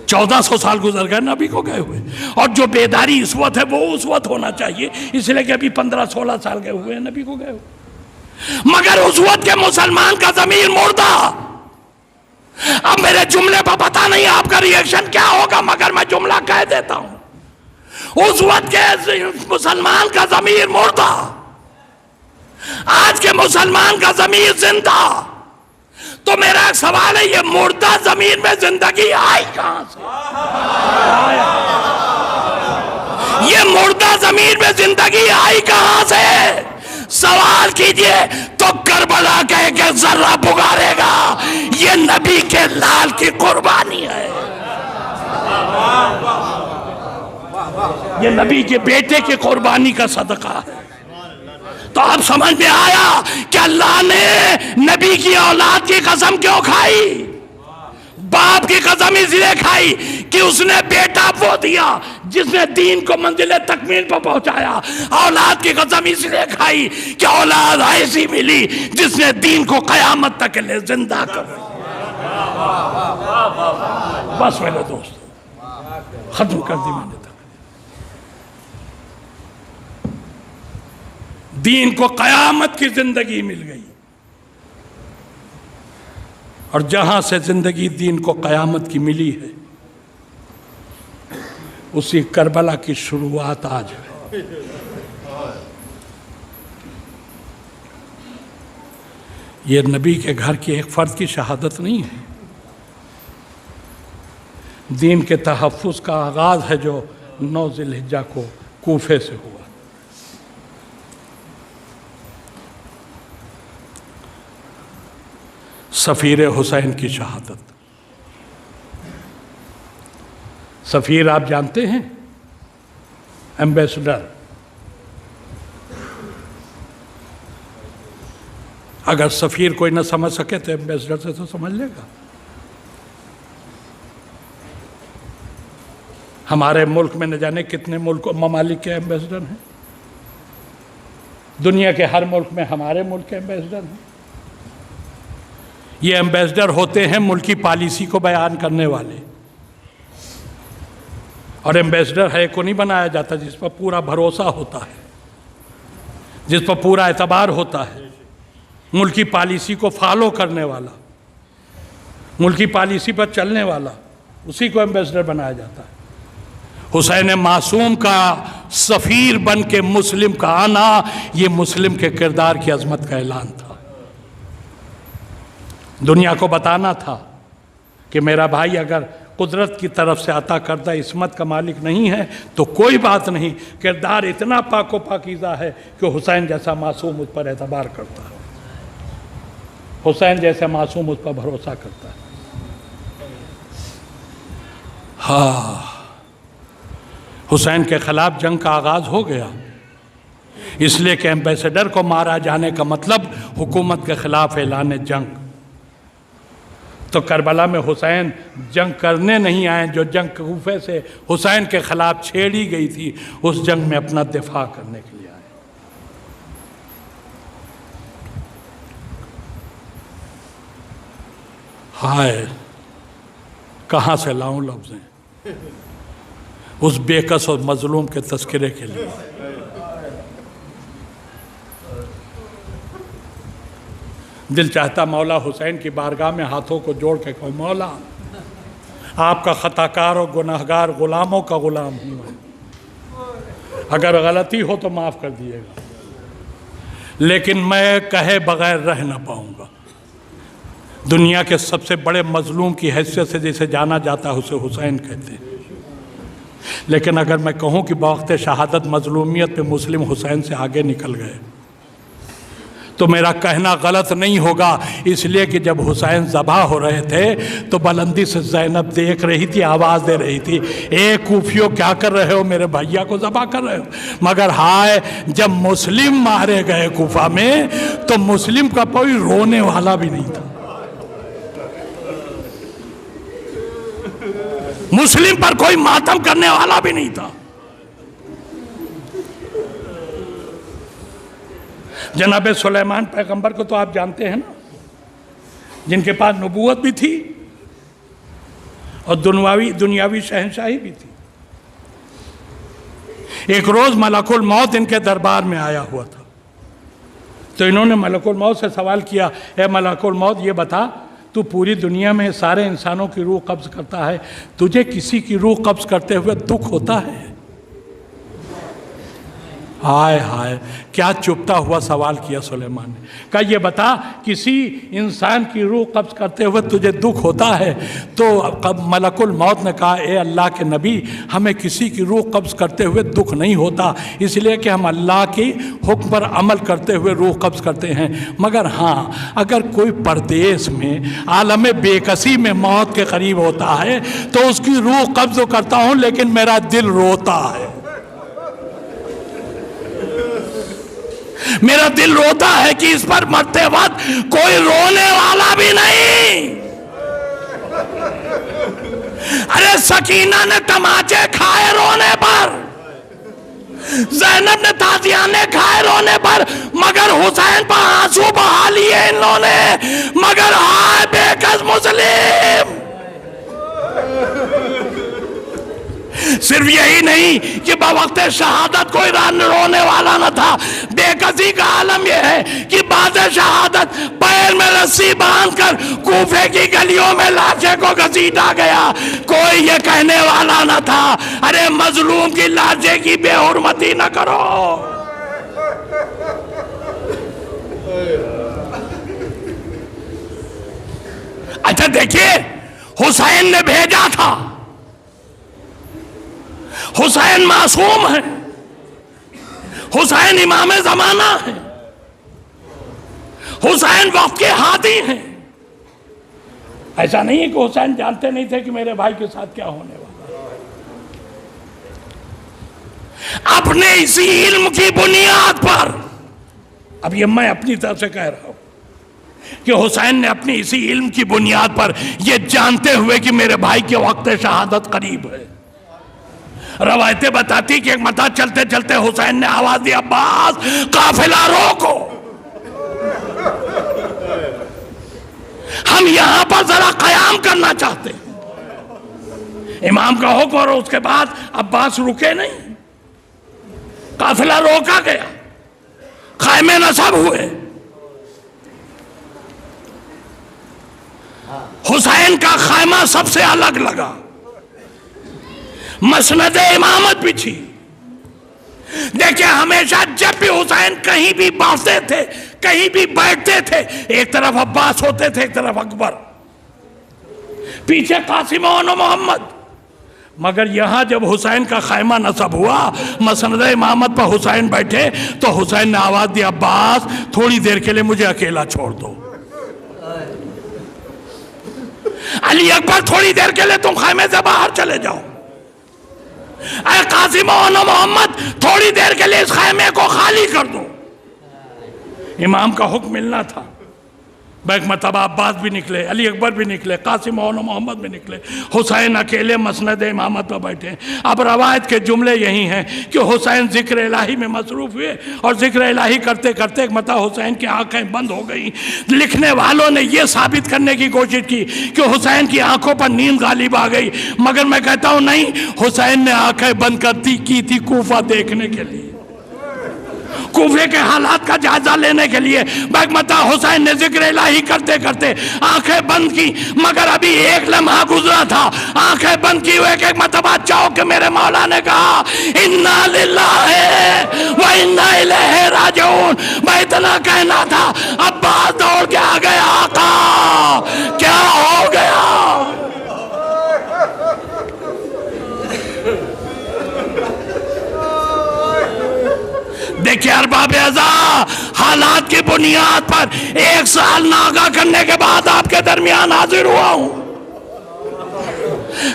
1400 साल गुजर गए नबी को गए हुए, और जो बेदारी इस वक्त है वो उस वक्त होना चाहिए, इसलिए कि अभी 15-16 साल गए हुए हैं नबी को गए हुए, मगर उस वक्त के मुसलमान का जमीर मुर्दा। अब मेरे जुमले पर पता नहीं आपका रिएक्शन क्या होगा, मगर मैं जुमला कह देता हूं, उस वक्त के मुसलमान का जमीर मुर्दा, आज के मुसलमान का जमीर जिंदा। तो मेरा एक सवाल है, ये मुर्दा जमीन में जिंदगी आई कहां से? ये मुर्दा जमीन में जिंदगी आई कहां से? सवाल कीजिए तो करबला कह के जर्रा पुकारेगा ये नबी के लाल की कुर्बानी है, ये नबी के बेटे के कुर्बानी का सदका है। तो अब समझ में आया कि अल्लाह ने नबी की औलाद की कसम क्यों खाई? बाप की कसम इसलिए खाई कि उसने बेटा वो दिया जिसने दीन को मंजिल तकमील पर पहुंचाया। औलाद की कसम इसलिए खाई कि औलाद ऐसी मिली जिसने दीन को कयामत तक के लिए जिंदा कर दी। बस मेरे दोस्त, खत्म कर दी मैंने। दीन को कयामत की जिंदगी मिल गई, और जहां से जिंदगी दीन को कयामत की मिली है उसी करबला की शुरुआत आज है। ये नबी के घर की एक फर्द की शहादत नहीं है, दीन के तहफ़्फ़ुज़ का आगाज़ है जो 9 ज़िलहिज्जा को कूफे से हुआ। सफ़ीर हुसैन की शहादत। सफ़ीर आप जानते हैं, एम्बेसडर। अगर सफ़ीर कोई ना समझ सके तो एम्बेसडर से तो समझ लेगा। हमारे मुल्क में न जाने कितने मुल्क ममालिक के एम्बेसडर हैं, दुनिया के हर मुल्क में हमारे मुल्क के एम्बेसडर हैं। ये एम्बेसडर होते हैं मुल्की पॉलिसी को बयान करने वाले, और एम्बेसडर है को नहीं बनाया जाता जिस पर पूरा भरोसा होता है, जिस पर पूरा एतबार होता है, मुल्की पॉलिसी को फॉलो करने वाला, मुल्की पॉलिसी पर चलने वाला, उसी को एम्बेसडर बनाया जाता है। हुसैन मासूम का सफ़ीर बन के मुस्लिम का आना, ये मुस्लिम के किरदार की अजमत का ऐलान था। दुनिया को बताना था कि मेरा भाई अगर कुदरत की तरफ से अता करदा इस्मत का मालिक नहीं है तो कोई बात नहीं, किरदार इतना पाको पाकीज़ा है कि हुसैन जैसा मासूम उस पर एतबार करता है, हुसैन जैसा मासूम उस पर भरोसा करता है। हाँ, हुसैन के खिलाफ जंग का आगाज़ हो गया, इसलिए कि एम्बेसडर को मारा जाने का मतलब हुकूमत के खिलाफ ऐलान जंग। तो करबला में हुसैन जंग करने नहीं आए, जो जंग कूफे से हुसैन के खिलाफ छेड़ी गई थी उस जंग में अपना दिफा करने के लिए आए। हाय, कहाँ से लाऊं लफ्ज़ें उस बेकस और मजलूम के तस्करे के लिए। दिल चाहता मौला हुसैन की बारगाह में हाथों को जोड़ के कहूं, मौला आपका खताकार और गुनाहगार गुलामों का गुलाम हूँ, अगर गलती हो तो माफ़ कर दिएगा, लेकिन मैं कहे बगैर रह ना पाऊँगा। दुनिया के सबसे बड़े मजलूम की हैसियत से जिसे जाना जाता है उसे हुसैन कहते हैं, लेकिन अगर मैं कहूँ कि बवक्त शहादत मजलूमियत पे मुस्लिम हुसैन से आगे निकल गए तो मेरा कहना गलत नहीं होगा, इसलिए कि जब हुसैन ज़बा हो रहे थे तो बुलंदी से ज़ैनब देख रही थी, आवाज़ दे रही थी, ए कूफियों क्या कर रहे हो, मेरे भैया को ज़बा कर रहे हो। मगर हाय, जब मुस्लिम मारे गए कूफा में तो मुस्लिम का कोई रोने वाला भी नहीं था, मुस्लिम पर कोई मातम करने वाला भी नहीं था। जनाब सुलेमान पैगंबर को तो आप जानते हैं ना, जिनके पास नबूवत भी थी और दुनियावी शहंशाही भी थी। एक रोज मलकुल मौत इनके दरबार में आया हुआ था, तो इन्होंने मलकुल मौत से सवाल किया, ए मलकुल मौत, ये बता, तू पूरी दुनिया में सारे इंसानों की रूह कब्ज करता है, तुझे किसी की रूह कब्ज करते हुए दुख होता है? हाय हाय, क्या चुपता हुआ सवाल किया सुलेमान ने। कहा, ये बता, किसी इंसान की रूह कब्ज करते हुए तुझे दुख होता है? तो मलकुल मौत ने कहा, ए अल्लाह के नबी, हमें किसी की रूह कब्ज करते हुए दुख नहीं होता, इसलिए कि हम अल्लाह की हुक्म पर अमल करते हुए रूह कब्ज करते हैं। मगर हाँ, अगर कोई परदेश में आलम बेकसी में मौत के करीब होता है तो उसकी रूह कब्ज करता हूँ, लेकिन मेरा दिल रोता है, मेरा दिल रोता है कि इस पर मरते वक्त कोई रोने वाला भी नहीं। अरे सकीना ने तमाचे खाए रोने पर, ज़ैनब ने ताजियाने खाए रोने पर, मगर हुसैन पर आंसू बहा लिए इन लोगों ने। मगर हाय बेकस मुस्लिम, सिर्फ यही नहीं कि बवक्त शहादत कोई रोने वाला न था, बेकसी का आलम यह है कि बाद शहादत पैर में रस्सी बांधकर कूफे की गलियों में लाशे को घसीटा गया, कोई ये कहने वाला न था, अरे मजलूम की लाशे की बेहुरमती न करो। अच्छा देखिए, हुसैन ने भेजा था, हुसैन मासूम है, हुसैन इमाम ज़माना है, हुसैन वक्त के हादी हैं। ऐसा नहीं है कि हुसैन जानते नहीं थे कि मेरे भाई के साथ क्या होने वाला। अपने इसी इल्म की बुनियाद पर, अब ये मैं अपनी तरफ से कह रहा हूं कि हुसैन ने अपनी इसी इल्म की बुनियाद पर, यह जानते हुए कि मेरे भाई के वक्त शहादत करीब है, रवायतें बताती कि एक मता चलते चलते हुसैन ने आवाज दी, अब्बास काफिला रोको, हम यहां पर जरा कयाम करना चाहते हैं। इमाम का हुक्म, और उसके बाद अब्बास रुके नहीं, काफिला रोका गया, खैमे नसब हुए। हुसैन का खैमा सबसे अलग लगा, मसनद इमामत बिछी। देखिए हमेशा जब भी हुसैन कहीं भी बैठते थे, कहीं भी बैठते थे, एक तरफ अब्बास होते थे, एक तरफ अकबर, पीछे कासिम और मोहम्मद। मगर यहां जब हुसैन का खैमा नसब हुआ, मसनद इमामत पर हुसैन बैठे, तो हुसैन ने आवाज दी, अब्बास थोड़ी देर के लिए मुझे अकेला छोड़ दो। अली अकबर थोड़ी देर के लिए तुम खैमे से बाहर चले जाओ। अरे कासिम और मोहम्मद थोड़ी देर के लिए इस खैमे को खाली कर दो। इमाम का हुक्म मिलना था। बैक मरतबा अब्बास भी निकले, अली अकबर भी निकले, कासिम और मोहम्मद भी निकले, हुसैन अकेले मसनद इमामत पर बैठे। अब रवायत के जुमले यही हैं कि हुसैन जिक्र इलाही में मसरूफ हुए और जिक्र इलाही करते करते एक मरतबा हुसैन की आंखें बंद हो गई। लिखने वालों ने यह साबित करने की कोशिश की कि हुसैन की आंखों पर नींद गालिब आ गई, मगर मैं कहता हूं नहीं, हुसैन ने आंखें बंद करती की थी कूफा देखने के लिए, कूफे के हालात का जायजा लेने के लिए। बैगमता हुसैन ने जिक्र इलाही करते करते आंखें बंद की, मगर अभी एक लम्हा गुजरा था, आंखें बंद की हुए एक मरतबा चौंक के मेरे मौला ने कहा, इन्ना लिल्लाहि व इन्ना इलैहि राजिऊन। मैं इतना कहना था, अब्बास दौड़ के आ गया, आका क्या हो गया? देखिए अरबाब अज़ा, हालात की बुनियाद पर 1 साल नागा करने के बाद आपके दरमियान हाजिर हुआ हूं।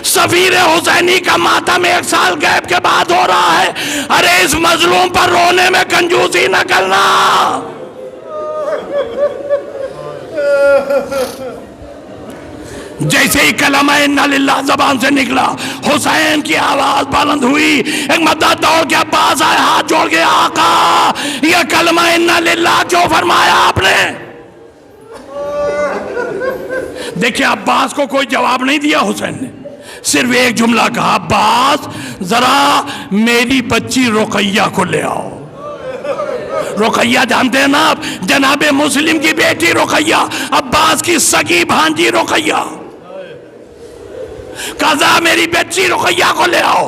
सफीर हुसैनी का मातम 1 साल गैप के बाद हो रहा है। अरे इस मजलूम पर रोने में कंजूसी न करना। जैसे ही कलमा इन्ना लिल्लाह ज़बान से निकला, हुसैन की आवाज बुलंद हुई। एक मदद दौड़ के अब्बास आए, हाथ जोड़ के, आका यह कलमा इन्ना लिल्लाह जो फरमाया आपने। देखिए अब्बास को कोई जवाब नहीं दिया हुसैन ने, सिर्फ एक जुमला कहा, अब्बास जरा मेरी बच्ची रुकैया को ले आओ। रुकैया जानते हैं ना आप, जनाबे मुस्लिम की बेटी रुकैया, अब्बास की सगी भांजी रुकैया। काजा मेरी बच्ची रुकैया को ले आओ।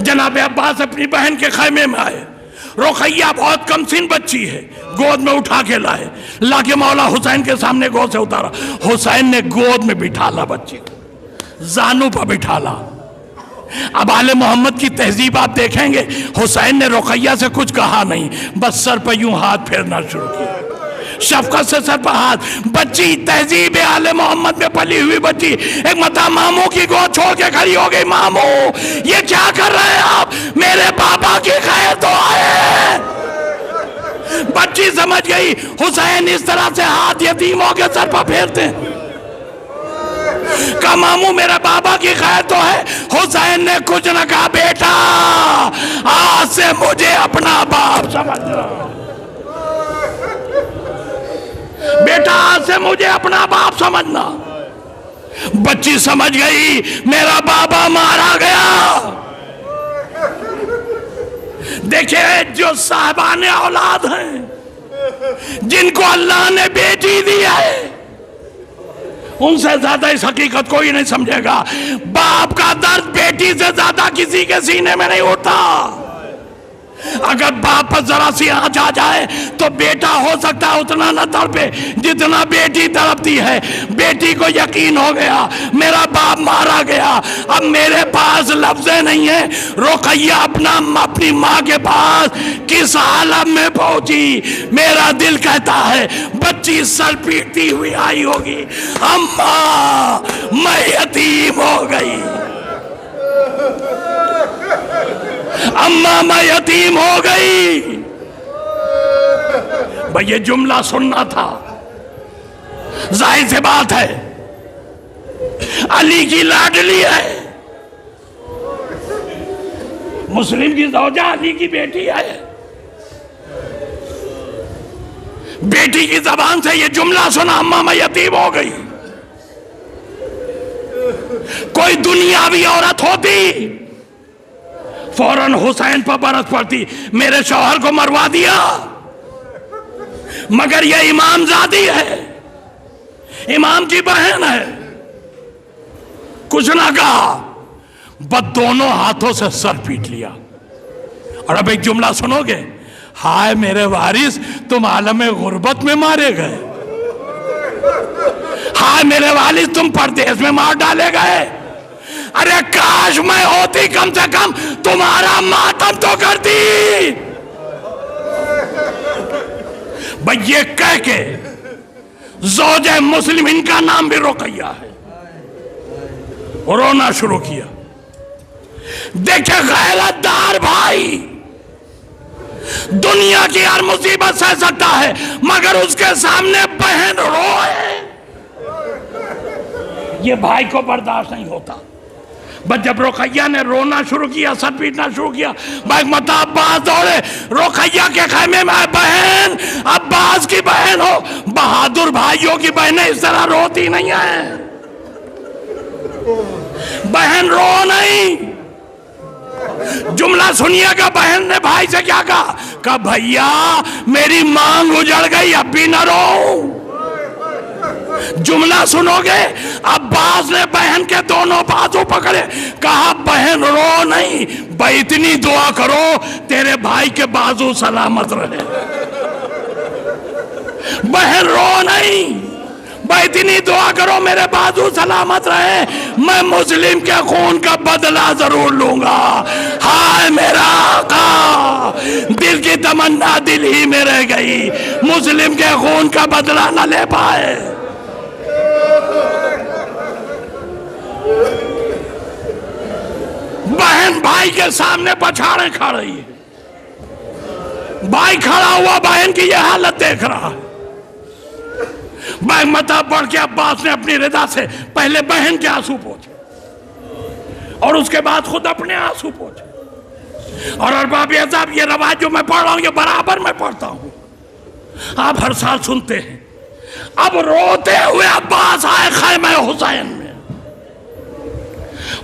जनाबे अब्बास अपनी बहन के खैमे में आए। रुकैया बहुत कमसिन बच्ची है, गोद में उठा के लाए, लाके मौला हुसैन के सामने गोद से उतारा। हुसैन ने गोद में बिठाला बच्ची को, जानू पर बिठाला। अब आले मोहम्मद की तहजीब आप देखेंगे, हुसैन ने रुकैया से कुछ कहा नहीं, बस सर पर यूं हाथ फेरना शुरू किया, शफकत से सर पर हाथ। बच्ची तहजीब आले मोहम्मद में पली हुई बच्ची एक मता मामू की गोद छोड़ के खड़ी हो गई। मामू ये क्या कर रहे हैं आप? मेरे पापा की खैर तो आए। बच्ची समझ गई हुसैन इस तरह से हाथ यतीमों के सर पर फेरते हैं। का मामू मेरा बाबा की खैर तो है। हुसैन ने कुछ न कहा, बेटा आज से मुझे अपना बाप समझना, बेटा आज से मुझे अपना बाप समझना। बच्ची समझ गई मेरा बाबा मारा गया। देखिए जो साहबाने औलाद हैं, जिनको अल्लाह ने बेटी दी है, उनसे ज्यादा इस हकीकत को ही नहीं समझेगा। बाप का दर्द बेटी से ज्यादा किसी के सीने में नहीं उठता। अगर बाप पर जरा सी आंच आ जाए तो बेटा हो सकता है उतना न तड़पे जितना बेटी तड़पती है। बेटी को यकीन हो गया मेरा बाप मारा गया, अब मेरे पास लफ्ज़ें नहीं है। रुकैया अपनी माँ के पास किस हालत में पहुंची, मेरा दिल कहता है बच्ची सर पीटती हुई आई होगी, अम्मा मैं यतीम हो गई, अम्मा मैं यतीम हो गई। भाई ये जुमला सुनना था, जाहिर सी बात है अली की लाडली है, मुस्लिम की ज़ौजा अली की बेटी है। बेटी की जबान से ये जुमला सुना, अम्मा मैं यतीम हो गई। कोई दुनियावी औरत होती फौरन हुसैन पर बरस पड़ती, मेरे शौहर को मरवा दिया। मगर यह इमामजादी है, इमाम की बहन है, कुछ ना कहा। बस दोनों हाथों से सर पीट लिया। और अब एक जुमला सुनोगे, हाय मेरे वारिस तुम आलम गुर्बत में मारे गए, हाय मेरे वालिद तुम परदेश में मार डाले गए। अरे काश मैं होती कम से कम तुम्हारा मातम तो करती। भाई ये कह के ज़ौजे मुस्लिम, इनका नाम भी रुकैया है, रोना शुरू किया। देखे गैरतदार भाई दुनिया की हर मुसीबत सह सकता है, मगर उसके सामने बहन रोए ये भाई को बर्दाश्त नहीं होता। बस जब रुकैया ने रोना शुरू किया, सर पीटना शुरू किया, भाई मता अब्बास दौड़े रुकैया के खेमे में। बहन अब्बास की बहन हो, बहादुर भाइयों की बहनें इस तरह रोती नहीं है। बहन रो नहीं। जुमला सुनिएगा, बहन ने भाई से क्या कहा भैया मेरी मांग उजड़ गई, अब भी न रो। जुमला सुनोगे, अब्बास ने बहन के दोनों बाजू पकड़े, कहा बहन रो नहीं, भाई इतनी दुआ करो तेरे भाई के बाजू सलामत रहे। बहन रो नहीं, भाई इतनी दुआ करो मेरे बाजू सलामत रहे, मैं मुस्लिम के खून का बदला जरूर लूंगा। हाय मेरा आका, दिल की तमन्ना दिल ही में रह गई, मुस्लिम के खून का बदला न ले पाए। बहन भाई के सामने पछाड़े खा रही है, भाई खड़ा हुआ बहन की यह हालत देख रहा है। भाई मता बढ़ के अब्बास ने अपनी रिदा से पहले बहन के आंसू पोंछे और उसके बाद खुद अपने आंसू पोंछे। और अरबाब अज़ाब ये रवाज जो मैं पढ़ रहा हूं ये बराबर मैं पढ़ता हूं, आप हर साल सुनते हैं। अब रोते हुए अब्बास आए खैमे हुसैन में,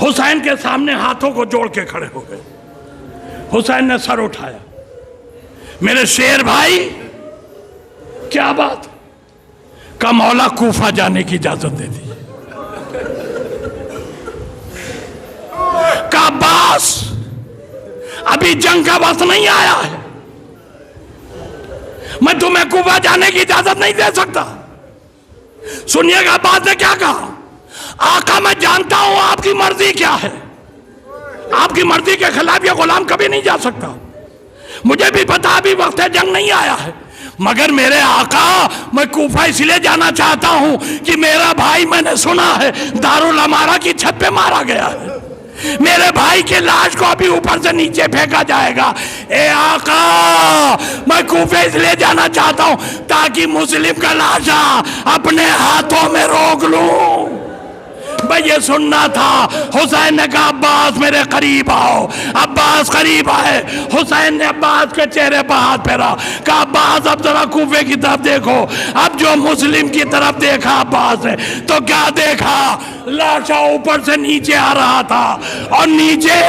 हुसैन के सामने हाथों को जोड़ के खड़े हो गए। हुसैन ने सर उठाया, मेरे शेर भाई क्या बात, का मौला कूफा जाने की इजाजत दे दी। का अब्बास अभी जंग का वक्त नहीं आया है, मैं तुम्हें कूफा जाने की इजाजत नहीं दे सकता। सुनिएगा अब्बास ने क्या कहा, आका मैं जानता हूं आपकी मर्जी क्या है, आपकी मर्जी के खिलाफ ये गुलाम कभी नहीं जा सकता। मुझे भी पता अभी वक्त है, जंग नहीं आया है, मगर मेरे आका मैं कूफा इसलिए जाना चाहता हूं कि मेरा भाई मैंने सुना है दारुल अमारा की छत पे मारा गया है, मेरे भाई के लाश को अभी ऊपर से नीचे फेंका जाएगा। ए आका मैं कूफे इसलिए जाना चाहता हूं ताकि मुस्लिम का लाशा अपने हाथों में रोक लूं। भाई ये सुनना था। हुसैन ने कहा अब्बास मेरे करीब आओ। अब्बास करीब आए, हुसैन ने अब्बास के चेहरे पर हाथ फेरा, कहा अब्बास अब जरा कूफे की तरफ देखो। अब जो मुस्लिम की तरफ देखा अब्बास ने तो क्या देखा, लाशा ऊपर से नीचे आ रहा था और नीचे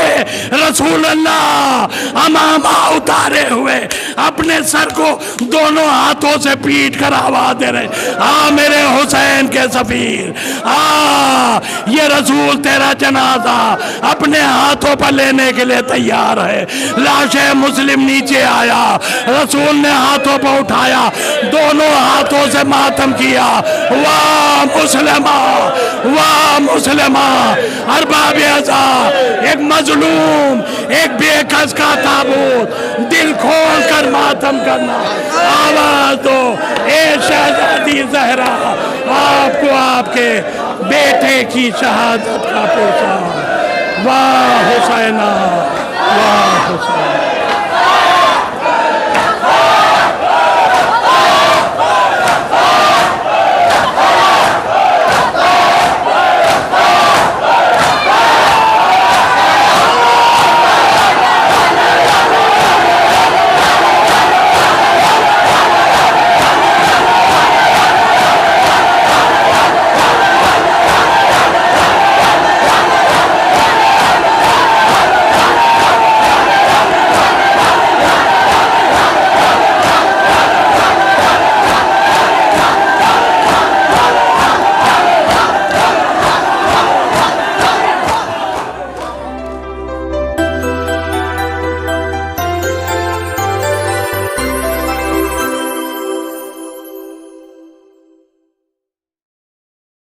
रसूल अल्लाह अमामा उतारे हुए अपने सर को दोनों हाथों से पीट कर आवाज दे रहे, आ मेरे हुसैन के सफीर, आ ये रसूल तेरा जनाजा अपने हाथों पर लेने के लिए तैयार है। लाशे मुस्लिम नीचे आया, रसूल ने हाथों पर उठाया, दोनों हाथों से मातम किया, वाह मुस्लिमा, वाह मुस्लिमा। अरबाब अज़ाब एक मजलूम, एक बेकस का ताबूत, दिल खोल कर मातम करना। आवाज दो ए शहजादी ज़हरा, आपको आपके बेटे की शहादत का पूछा। वाह हुसैना, वाह हुसैन।